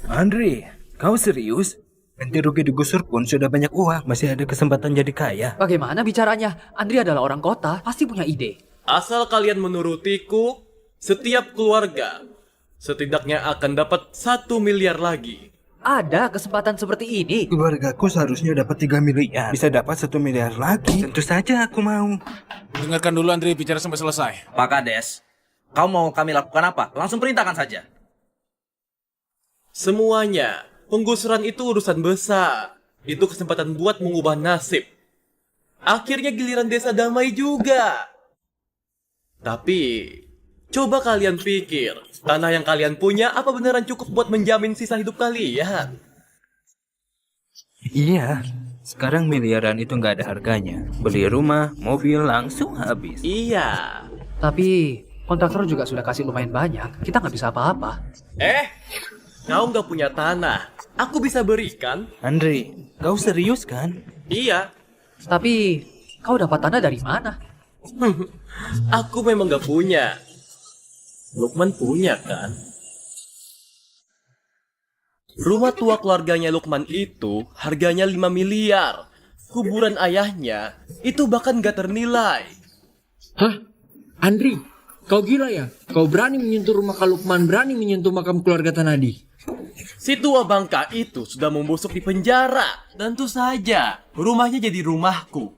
Andre, kau serius? Ganti rugi digusur pun sudah banyak uang. Masih ada kesempatan jadi kaya. Bagaimana bicaranya? Andri adalah orang kota, pasti punya ide. Asal kalian menurutiku, setiap keluarga setidaknya akan dapat 1 miliar lagi. Ada kesempatan seperti ini? Keluargaku seharusnya dapat 3 miliar. Bisa dapat 1 miliar lagi. Tentu saja aku mau. Dengarkan dulu Andri bicara sampai selesai. Pak Kades, kau mau kami lakukan apa? Langsung perintahkan saja. Semuanya, penggusuran itu urusan besar. Itu kesempatan buat mengubah nasib. Akhirnya giliran desa damai juga. Tapi, coba kalian pikir, tanah yang kalian punya apa beneran cukup buat menjamin sisa hidup kalian? Iya, sekarang miliaran itu nggak ada harganya. Beli rumah, mobil langsung habis. Iya. Tapi kontraktor juga sudah kasih lumayan banyak. Kita nggak bisa apa-apa. Kau nggak punya tanah. Aku bisa berikan. Andri, kau serius kan? Iya. Tapi kau dapat tanah dari mana? Aku memang nggak punya. Lukman punya kan? Rumah tua keluarganya Lukman itu harganya 5 miliar. Kuburan ayahnya itu bahkan gak ternilai. Hah? Andri, kau gila ya? Kau berani menyentuh rumah Kak Lukman, berani menyentuh makam keluarga Tanadi. Si tua bangka itu sudah membusuk di penjara. Tentu saja, rumahnya jadi rumahku.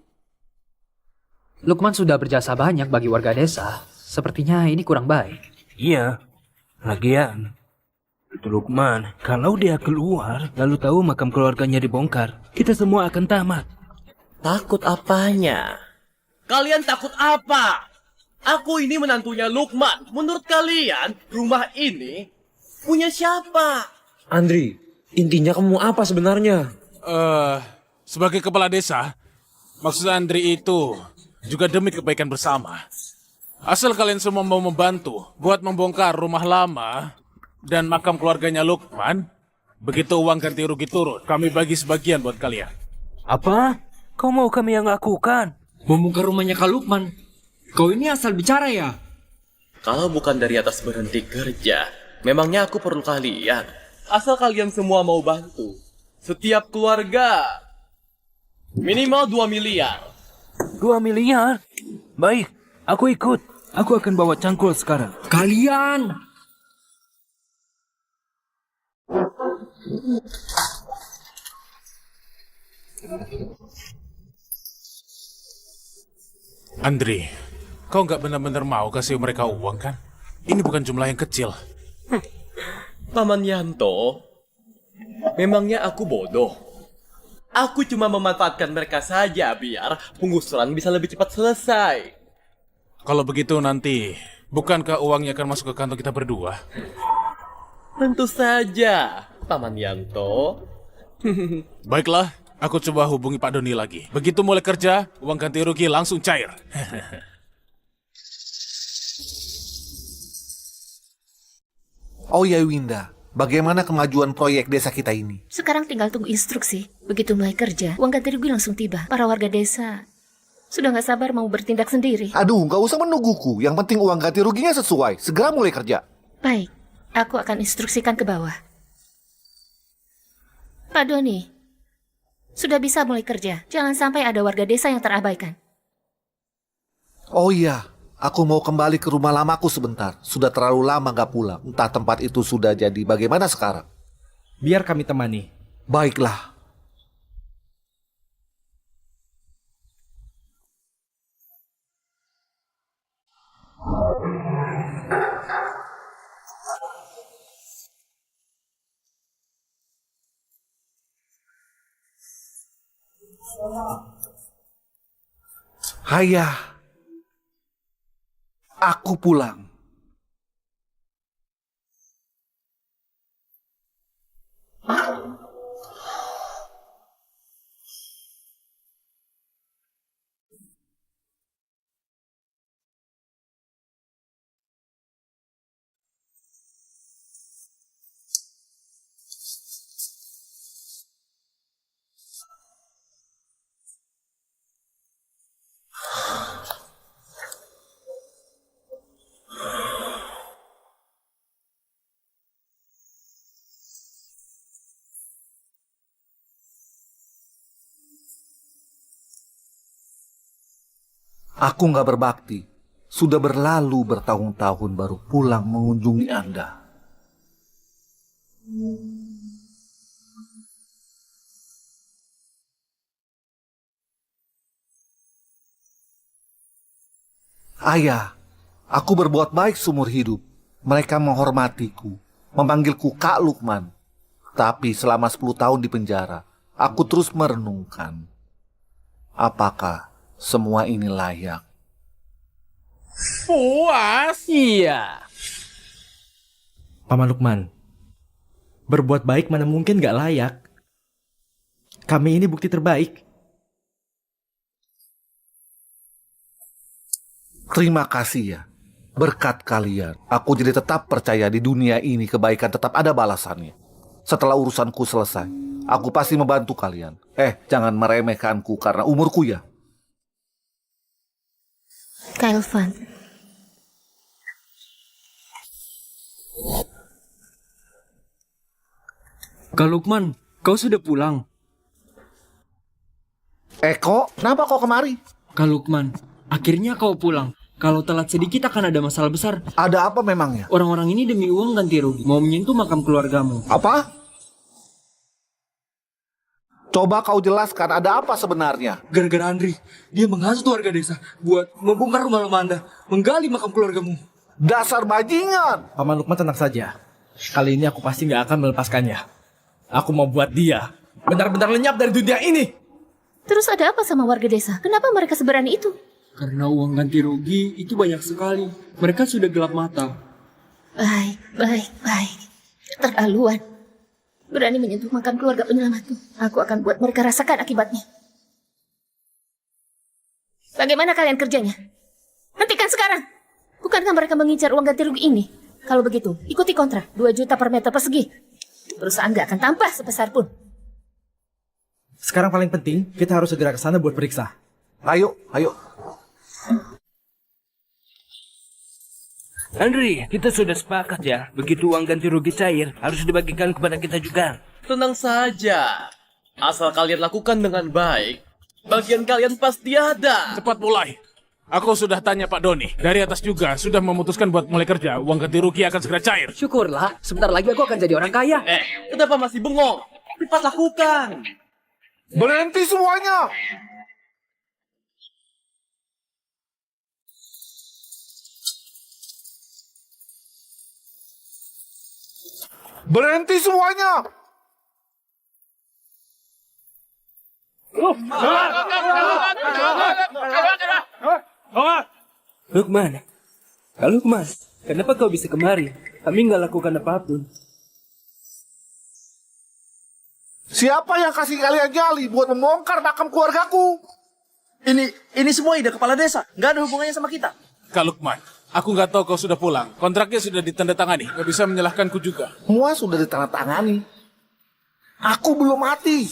Lukman sudah berjasa banyak bagi warga desa. Sepertinya ini kurang baik. Iya, lagian itu Lukman, kalau dia keluar lalu tahu makam keluarganya dibongkar, kita semua akan tamat. Takut apanya? Kalian takut apa? Aku ini menantunya Lukman. Menurut kalian, rumah ini punya siapa? Andri, intinya kamu apa sebenarnya? Sebagai kepala desa, maksud Andri itu juga demi kebaikan bersama. Asal kalian semua mau membantu buat membongkar rumah lama dan makam keluarganya Lukman, begitu uang ganti rugi turun, kami bagi sebagian buat kalian. Apa? Kau mau kami yang lakukan? Membongkar rumahnya Kak Lukman. Kau ini asal bicara ya? Kalau bukan dari atas berhenti kerja, memangnya aku perlu kalian. Asal kalian semua mau bantu. Setiap keluarga minimal 2 miliar. 2 miliar? Baik, aku ikut. Aku akan bawa cangkul sekarang. Kalian! Andri, kau nggak benar-benar mau kasih mereka uang kan? Ini bukan jumlah yang kecil. Paman Yanto, memangnya aku bodoh? Aku cuma memanfaatkan mereka saja biar penggusuran bisa lebih cepat selesai. Kalau begitu nanti, bukankah uangnya akan masuk ke kantong kita berdua? Tentu saja, Paman Yanto. Baiklah, aku coba hubungi Pak Doni lagi. Begitu mulai kerja, uang ganti rugi langsung cair. Oh ya Winda, bagaimana kemajuan proyek desa kita ini? Sekarang tinggal tunggu instruksi. Begitu mulai kerja, uang ganti rugi langsung tiba. Para warga desa sudah nggak sabar mau bertindak sendiri. Aduh, nggak usah menungguku. Yang penting uang ganti ruginya sesuai. Segera mulai kerja. Baik, aku akan instruksikan ke bawah. Pak Doni, sudah bisa mulai kerja. Jangan sampai ada warga desa yang terabaikan. Oh iya, aku mau kembali ke rumah lamaku sebentar. Sudah terlalu lama nggak pulang. Entah tempat itu sudah jadi bagaimana sekarang. Biar kami temani. Baiklah. Hayah, aku pulang. Aku nggak berbakti. Sudah berlalu bertahun-tahun baru pulang mengunjungi Anda. Ayah, aku berbuat baik seumur hidup. Mereka menghormatiku, memanggilku Kak Lukman. Tapi selama 10 tahun di penjara, aku terus merenungkan. Apakah semua ini layak? Puas? Iya. Paman Lukman, berbuat baik mana mungkin gak layak. Kami ini bukti terbaik. Terima kasih ya. Berkat kalian, aku jadi tetap percaya di dunia ini kebaikan tetap ada balasannya. Setelah urusanku selesai, aku pasti membantu kalian. Jangan meremehkanku karena umurku ya. Kak Elvan. Kak Lukman, kau sudah pulang? Eko, kenapa kau kemari? Kak Lukman, akhirnya kau pulang. Kalau telat sedikit akan ada masalah besar. Ada apa memangnya? Orang-orang ini demi uang ganti rugi mau menyentuh makam keluargamu. Apa? Coba kau jelaskan ada apa sebenarnya? Gara-gara Andri, dia menghasut warga desa buat membongkar rumah Anda, menggali makam keluargamu. Dasar bajingan! Paman Lukman tenang saja. Kali ini aku pasti nggak akan melepaskannya. Aku mau buat dia benar-benar lenyap dari dunia ini. Terus ada apa sama warga desa? Kenapa mereka seberani itu? Karena uang ganti rugi itu banyak sekali. Mereka sudah gelap mata. Baik. Terlaluan. Berani menyentuh makam keluarga penyelamatku. Aku akan buat mereka rasakan akibatnya. Bagaimana kalian kerjanya? Hentikan sekarang! Bukankah mereka mengincar uang ganti rugi ini? Kalau begitu, ikuti kontrak 2 juta per meter persegi. Perusahaan gak akan tambah sebesar pun. Sekarang paling penting, kita harus segera ke sana buat periksa. Ayo. Andri, kita sudah sepakat ya. Begitu uang ganti rugi cair, harus dibagikan kepada kita juga. Tenang saja. Asal kalian lakukan dengan baik, bagian kalian pasti ada. Cepat mulai. Aku sudah tanya Pak Doni. Dari atas juga sudah memutuskan buat mulai kerja. Uang ganti rugi akan segera cair. Syukurlah, sebentar lagi aku akan jadi orang kaya. Kenapa masih bengong? Cepat lakukan. Berhenti semuanya! Berhenti semuanya! Lukman, Kak Lukman, kenapa kau bisa kemari? Kami nggak lakukan apapun. Siapa yang kasih kalian nyali buat membongkar makam keluargaku? Ini semua ide kepala desa. Nggak ada hubungannya sama kita. Kak Lukman, aku nggak tahu kau sudah pulang. Kontraknya sudah ditandatangani. Nggak bisa menyalahkanku juga. Semua sudah ditandatangani. Aku belum mati.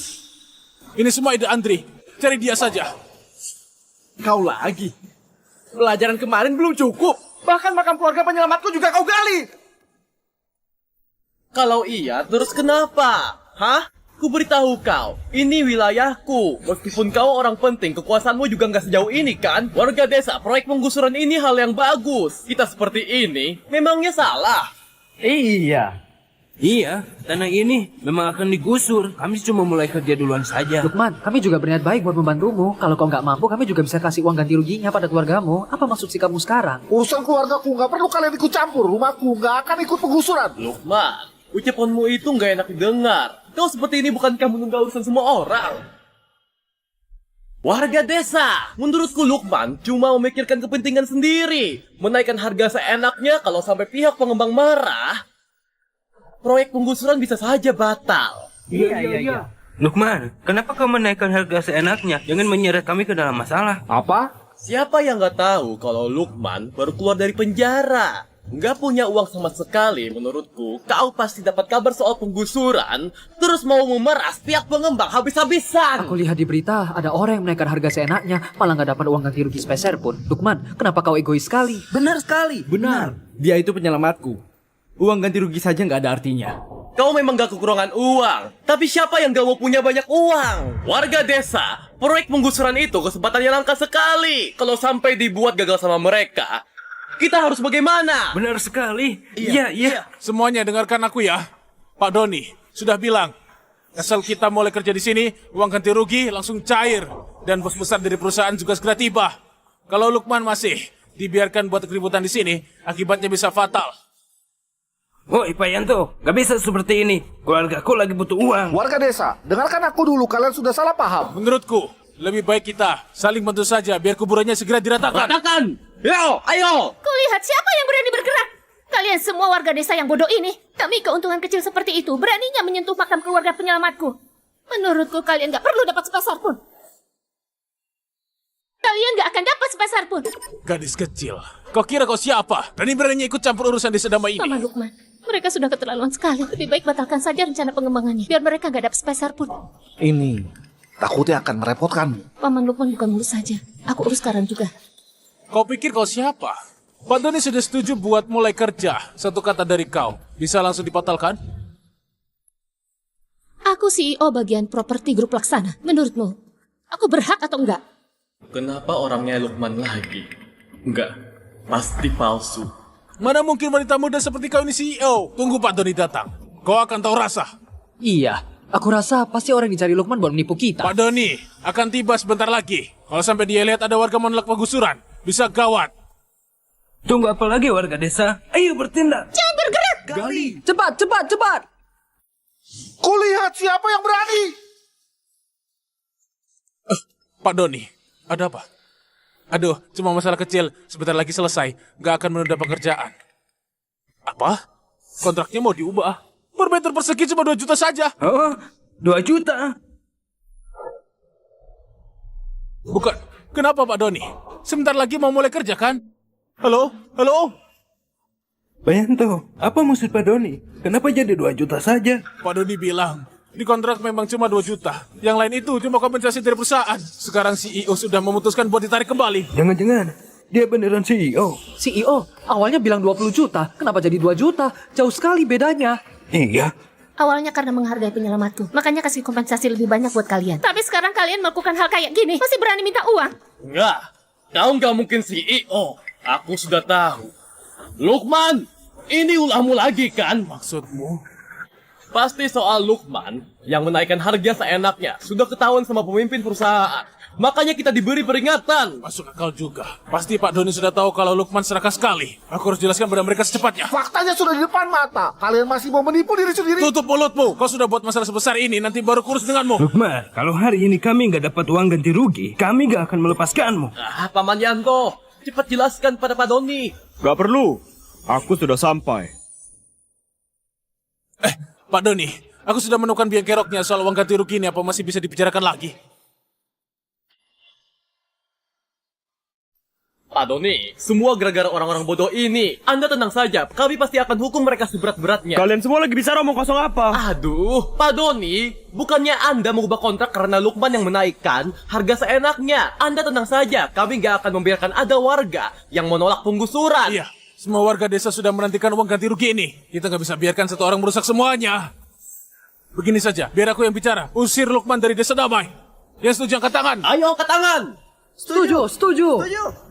Ini semua ide Andri. Cari dia saja. Kau lagi? Pelajaran kemarin belum cukup. Bahkan makam keluarga penyelamatku juga kau gali. Kalau iya, terus kenapa? Hah? Ku beritahu kau, ini wilayahku. Meskipun kau orang penting, kekuasaanmu juga nggak sejauh ini kan? Warga desa, proyek penggusuran ini hal yang bagus. Kita seperti ini, memangnya salah? Iya, tanah ini memang akan digusur. Kami cuma mulai kerja duluan saja. Lukman, kami juga berniat baik buat membantumu. Kalau kau nggak mampu, kami juga bisa kasih uang ganti ruginya pada keluargamu. Apa maksud sikapmu sekarang? Urusan keluargaku nggak perlu kalian ikut campur. Rumahku nggak akan ikut penggusuran. Lukman, ucapanmu itu nggak enak didengar. Kau seperti ini bukankah menunda urusan semua orang? Warga desa, menurutku Lukman cuma memikirkan kepentingan sendiri. Menaikkan harga seenaknya, kalau sampai pihak pengembang marah, proyek penggusuran bisa saja batal. Iya. Lukman, kenapa kau menaikkan harga seenaknya? Jangan menyeret kami ke dalam masalah. Apa? Siapa yang nggak tahu kalau Lukman baru keluar dari penjara? Nggak punya uang sama sekali, menurutku. Kau pasti dapat kabar soal penggusuran, terus mau memeras pihak pengembang habis-habisan. Aku lihat di berita, ada orang yang menaikkan harga seenaknya, malah nggak dapat uang ganti rugi sepeser pun. Lukman, kenapa kau egois sekali? Benar sekali. Benar. Dia itu penyelamatku. Uang ganti rugi saja nggak ada artinya. Kau memang gak kekurangan uang, tapi siapa yang gak mau punya banyak uang? Warga desa, proyek penggusuran itu kesempatannya langka sekali. Kalau sampai dibuat gagal sama mereka, kita harus bagaimana? Benar sekali. Iya. Semuanya dengarkan aku ya. Pak Doni sudah bilang, asal kita mulai kerja di sini, uang ganti rugi langsung cair. Dan bos besar dari perusahaan juga segera tiba. Kalau Lukman masih dibiarkan buat keributan di sini, akibatnya bisa fatal. Woi Pak Yanto, gak bisa seperti ini. Keluargaku lagi butuh uang. Warga desa, dengarkan aku dulu, kalian sudah salah paham. Menurutku, lebih baik kita saling bantu saja biar kuburannya segera diratakan. Ratakan! Yo, ayo! Kulihat siapa yang berani bergerak. Kalian semua warga desa yang bodoh ini, demi keuntungan kecil seperti itu, beraninya menyentuh makam keluarga penyelamatku. Menurutku kalian gak perlu dapat sepeser pun. Kalian gak akan dapat sepeser pun. Gadis kecil, kau kira kau siapa? Berani-beraninya ikut campur urusan desa damai ini. Paman Lukman, mereka sudah keterlaluan sekali. Lebih baik batalkan saja rencana pengembangannya, biar mereka gak dapat sepeser pun. Ini takutnya akan merepotkan. Paman Lukman bukan mulus saja. Aku urus sekarang juga. Kau pikir kau siapa? Pak Doni sudah setuju buat mulai kerja. Satu kata dari kau, bisa langsung dibatalkan? Aku CEO bagian properti grup Laksana. Menurutmu, aku berhak atau enggak? Kenapa orangnya Lukman lagi? Enggak, pasti palsu. Mana mungkin wanita muda seperti kau ini CEO? Tunggu Pak Doni datang. Kau akan tahu rasa. Iya, aku rasa pasti orang yang dicari Lukman buat menipu kita. Pak Doni akan tiba sebentar lagi. Kalau sampai dia lihat ada warga menolak penggusuran, bisa gawat. Tunggu apa lagi warga desa? Ayo bertindak. Jangan bergerak! Gali! Cepat, cepat, cepat! Kulihat siapa yang berani! Pak Doni, ada apa? Aduh, cuma masalah kecil. Sebentar lagi selesai. Gak akan menunda pekerjaan. Apa? Kontraknya mau diubah? Per meter persegi cuma 2 juta saja. Oh, 2 juta? Bukan. Kenapa Pak Doni? Sebentar lagi mau mulai kerja kan? Halo? Halo? Pak Yanto, apa maksud Pak Doni? Kenapa jadi 2 juta saja? Pak Doni bilang, di kontrak memang cuma 2 juta. Yang lain itu cuma kompensasi dari perusahaan. Sekarang CEO sudah memutuskan buat ditarik kembali. Jangan-jangan dia beneran CEO. CEO, awalnya bilang 20 juta. Kenapa jadi 2 juta? Jauh sekali bedanya. Iya. Awalnya karena menghargai penyelamatku, makanya kasih kompensasi lebih banyak buat kalian. Tapi sekarang kalian melakukan hal kayak gini, masih berani minta uang? Enggak, kau nggak mungkin CEO. Aku sudah tahu. Lukman, ini ulahmu lagi kan? Maksudmu? Pasti soal Lukman yang menaikkan harga seenaknya. Sudah ketahuan sama pemimpin perusahaan. Makanya kita diberi peringatan. Masuk akal juga. Pasti Pak Doni sudah tahu kalau Lukman serakah sekali. Aku harus jelaskan pada mereka secepatnya. Faktanya sudah di depan mata. Kalian masih mau menipu diri sendiri. Tutup mulutmu. Kau sudah buat masalah sebesar ini. Nanti baru kurus denganmu. Lukman, kalau hari ini kami nggak dapat uang ganti rugi, kami nggak akan melepaskanmu. Paman Yanto, cepat jelaskan pada Pak Doni. Gak perlu. Aku sudah sampai. Pak Doni, aku sudah menemukan biang keroknya soal uang ganti rugi ini. Apa masih bisa dibicarakan lagi? Pak Doni, semua gara-gara orang-orang bodoh ini. Anda tenang saja, kami pasti akan hukum mereka seberat-beratnya. Kalian semua lagi bicara omong kosong apa? Aduh, Pak Doni, bukannya Anda mengubah kontrak karena Lukman yang menaikkan harga seenaknya. Anda tenang saja, kami nggak akan membiarkan ada warga yang menolak penggusuran. Iya, semua warga desa sudah menantikan uang ganti rugi ini. Kita nggak bisa biarkan satu orang merusak semuanya. Begini saja, biar aku yang bicara. Usir Lukman dari desa damai. Yang setuju angkat tangan. Ayo angkat tangan. Setuju, setuju.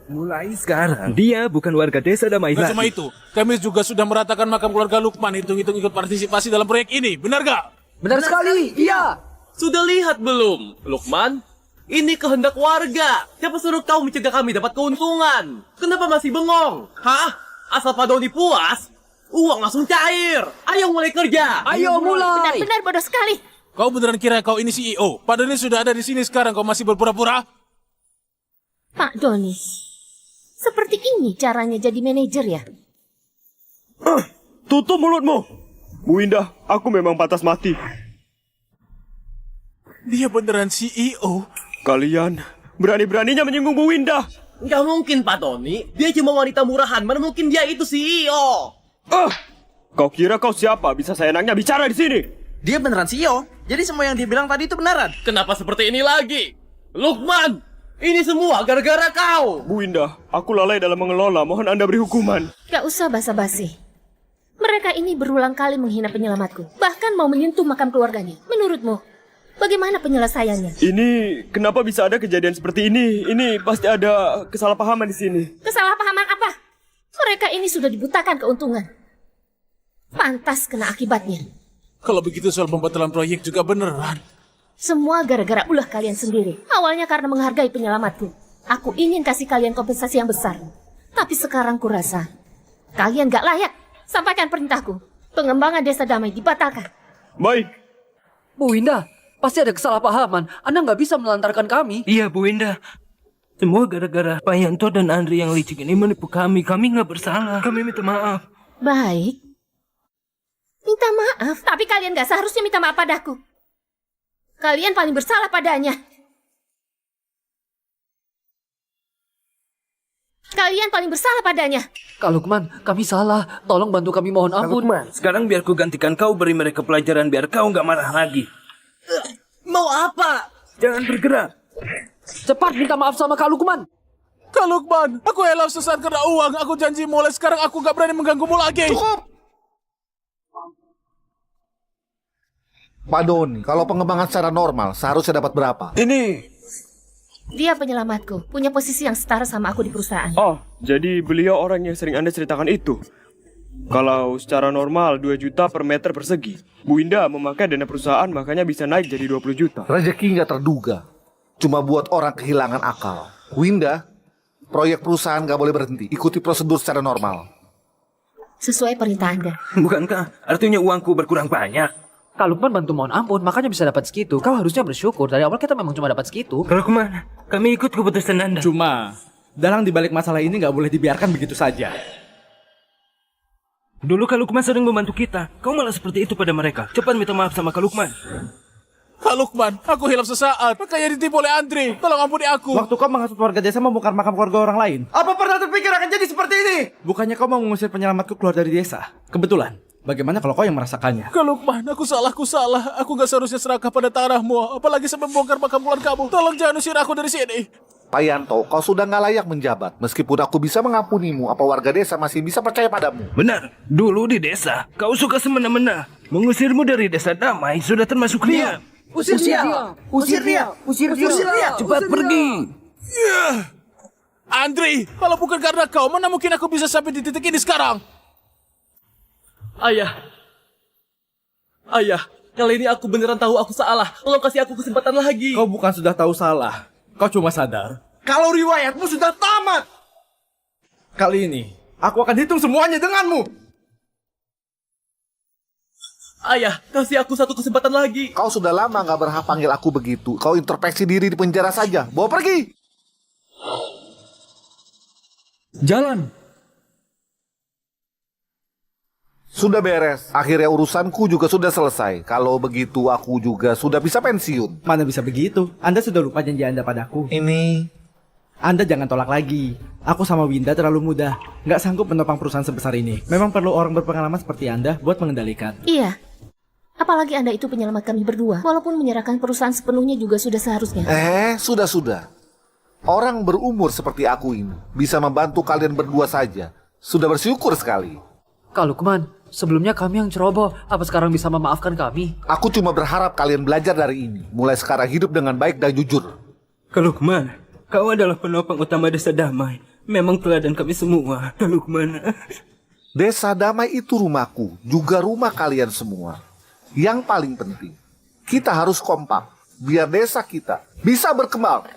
Mulai sekarang, dia bukan warga desa damai Gak lagi. cuma itu, kami juga sudah meratakan makam keluarga Lukman. Hitung-hitung ikut partisipasi dalam proyek ini. Benar gak? Benar sekali, iya. Sudah lihat belum, Lukman? Ini kehendak warga. Siapa suruh kau mencegah kami dapat keuntungan? Kenapa masih bengong? Hah? Asal Pak Doni puas, uang langsung cair. Ayo mulai kerja. Ayo mulai. Benar-benar bodoh sekali. Kau beneran kira kau ini CEO? Pak Doni sudah ada di sini sekarang, kau masih berpura-pura? Pak Doni, seperti ini caranya jadi manajer ya? Tutup mulutmu. Bu Indah, aku memang pantas mati. Dia beneran CEO? Kalian berani-beraninya menyinggung Bu Indah. Nggak mungkin Pak Doni, dia cuma wanita murahan. Mana mungkin dia itu CEO? Kau kira kau siapa? Bisa seenaknya bicara di sini. Dia beneran CEO. Jadi semua yang dia bilang tadi itu beneran. Kenapa seperti ini lagi? Lukman, ini semua gara-gara kau. Bu Indah, aku lalai dalam mengelola. Mohon Anda beri hukuman. Gak usah basa-basi. Mereka ini berulang kali menghina penyelamatku. Bahkan mau menyentuh makam keluarganya. Menurutmu, bagaimana penyelesaiannya? Ini kenapa bisa ada kejadian seperti ini? Ini pasti ada kesalahpahaman di sini. Kesalahpahaman apa? Mereka ini sudah dibutakan keuntungan. Pantas kena akibatnya. Kalau begitu soal pembatalan proyek juga beneran. Semua gara-gara ulah kalian sendiri. Awalnya karena menghargai penyelamatku. Aku ingin kasih kalian kompensasi yang besar. Tapi sekarang kurasa kalian gak layak. Sampaikan perintahku. Pengembangan desa damai dibatalkan. Baik. Bu Winda, pasti ada kesalahpahaman. Anda nggak bisa melantarkan kami. Iya, Bu Winda. Semua gara-gara Pak Yanto dan Andri yang licik ini menipu kami. Kami nggak bersalah. Kami minta maaf. Baik. Minta maaf, tapi kalian gak seharusnya minta maaf padaku. Kalian paling bersalah padanya. Kalian paling bersalah padanya. Kak Lukman, kami salah. Tolong bantu kami, mohon ampun. Lukman, sekarang biar ku gantikan kau, beri mereka pelajaran biar kau nggak marah lagi. Mau apa? Jangan bergerak. Cepat minta maaf sama Kak Lukman. Kak Lukman, aku elaf sesat karena uang. Aku janji mulai sekarang aku gak berani mengganggumu lagi. Cukup! Pak Doni, kalau pengembangan secara normal seharusnya dapat berapa? Dia penyelamatku, punya posisi yang setara sama aku di perusahaan. Oh, jadi beliau orang yang sering Anda ceritakan itu. Kalau secara normal 2 juta per meter persegi. Bu Winda memakai dana perusahaan makanya bisa naik jadi 20 juta. Rezeki nggak terduga. Cuma buat orang kehilangan akal. Winda, proyek perusahaan nggak boleh berhenti. Ikuti prosedur secara normal. Sesuai perintah Anda. Bukankah artinya uangku berkurang banyak? Kak Lukman bantu mohon ampun, makanya bisa dapat segitu. Kau harusnya bersyukur. Dari awal kita memang cuma dapat segitu. Kak Lukman, kami ikut keputusan Anda. Cuma, dalang dibalik masalah ini nggak boleh dibiarkan begitu saja. Dulu Kak Lukman sering membantu kita. Kau malah seperti itu pada mereka. Cepat minta maaf sama Kak Lukman. Kak Lukman, aku hilaf sesaat. Makanya ditipu oleh Andri. Tolong ampuni aku. Waktu kau menghasut warga desa membongkar makam keluarga orang lain. Apa pernah terpikir akan jadi seperti ini? Bukannya kau mau mengusir penyelamatku keluar dari desa? Kebetulan. Bagaimana kalau kau yang merasakannya? Kak Lukman, aku salah. Aku gak seharusnya serakah pada tanahmu. Apalagi sampai membongkar makam keluargamu. Tolong jangan usir aku dari sini. Pak Yanto, kau sudah nggak layak menjabat. Meskipun aku bisa mengampunimu, apa warga desa masih bisa percaya padamu? Benar, dulu di desa, kau suka semena-mena. Mengusirmu dari desa damai sudah termasuk riya. Usir dia! Usir dia! Usir dia! Cepat pergi. Andri, kalau bukan karena kau, mana mungkin aku bisa sampai di titik ini sekarang? Ayah, kali ini aku beneran tahu aku salah. Tolong kasih aku kesempatan lagi. Kau bukan sudah tahu salah. Kau cuma sadar. Kalau riwayatmu sudah tamat. Kali ini, aku akan hitung semuanya denganmu. Ayah, kasih aku satu kesempatan lagi. Kau sudah lama nggak berhak panggil aku begitu. Kau introspeksi diri di penjara saja. Bawa pergi. Jalan. Sudah beres. Akhirnya urusanku juga sudah selesai. Kalau begitu aku juga sudah bisa pensiun. Mana bisa begitu? Anda sudah lupa janji Anda padaku. Ini... Anda jangan tolak lagi. Aku sama Winda terlalu muda. Nggak sanggup menopang perusahaan sebesar ini. Memang perlu orang berpengalaman seperti Anda buat mengendalikan. Iya. Apalagi Anda itu penyelamat kami berdua. Walaupun menyerahkan perusahaan sepenuhnya juga sudah seharusnya. Sudah. Orang berumur seperti aku ini bisa membantu kalian berdua saja. Sudah bersyukur sekali. Kak Lukman, sebelumnya kami yang ceroboh. Apa sekarang bisa memaafkan kami? Aku cuma berharap kalian belajar dari ini. Mulai sekarang hidup dengan baik dan jujur. Kak Lukman, kau adalah penopang utama desa damai. Memang teladan kami semua, Kak Lukman. Desa damai itu rumahku, juga rumah kalian semua. Yang paling penting, kita harus kompak. Biar desa kita bisa berkembang.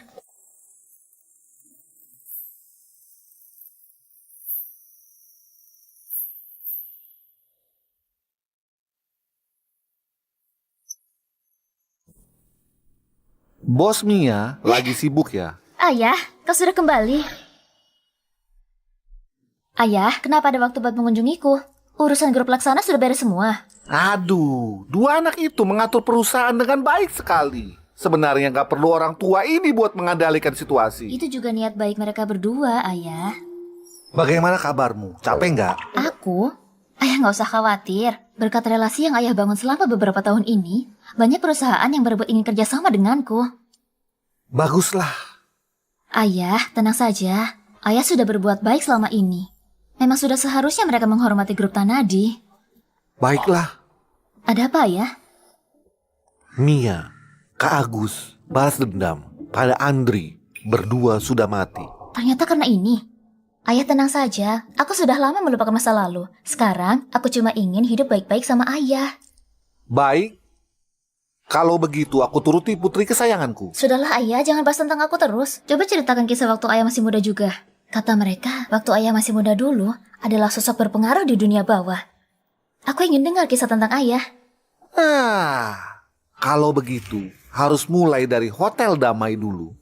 Bos Mia lagi sibuk ya? Ayah, kau sudah kembali. Ayah, kenapa ada waktu buat mengunjungiku? Urusan grup laksana sudah beres semua. Aduh, dua anak itu mengatur perusahaan dengan baik sekali. Sebenarnya nggak perlu orang tua ini buat mengendalikan situasi. Itu juga niat baik mereka berdua, Ayah. Bagaimana kabarmu? Capek nggak? Aku? Ayah nggak usah khawatir. Berkat relasi yang Ayah bangun selama beberapa tahun ini, banyak perusahaan yang berebut ingin kerjasama denganku. Baguslah. Ayah, tenang saja. Ayah sudah berbuat baik selama ini. Memang sudah seharusnya mereka menghormati grup Tanadi. Baiklah. Ada apa, Ayah? Mia, Kak Agus, balas dendam pada Andri. Berdua sudah mati. Ternyata karena ini. Ayah tenang saja. Aku sudah lama melupakan masa lalu. Sekarang, aku cuma ingin hidup baik-baik sama Ayah. Baik, kalau begitu aku turuti putri kesayanganku. Sudahlah ayah, jangan bahas tentang aku terus. Coba ceritakan kisah waktu ayah masih muda juga. Kata mereka, waktu ayah masih muda dulu adalah sosok berpengaruh di dunia bawah. Aku ingin dengar kisah tentang ayah. Kalau begitu harus mulai dari Hotel Damai dulu.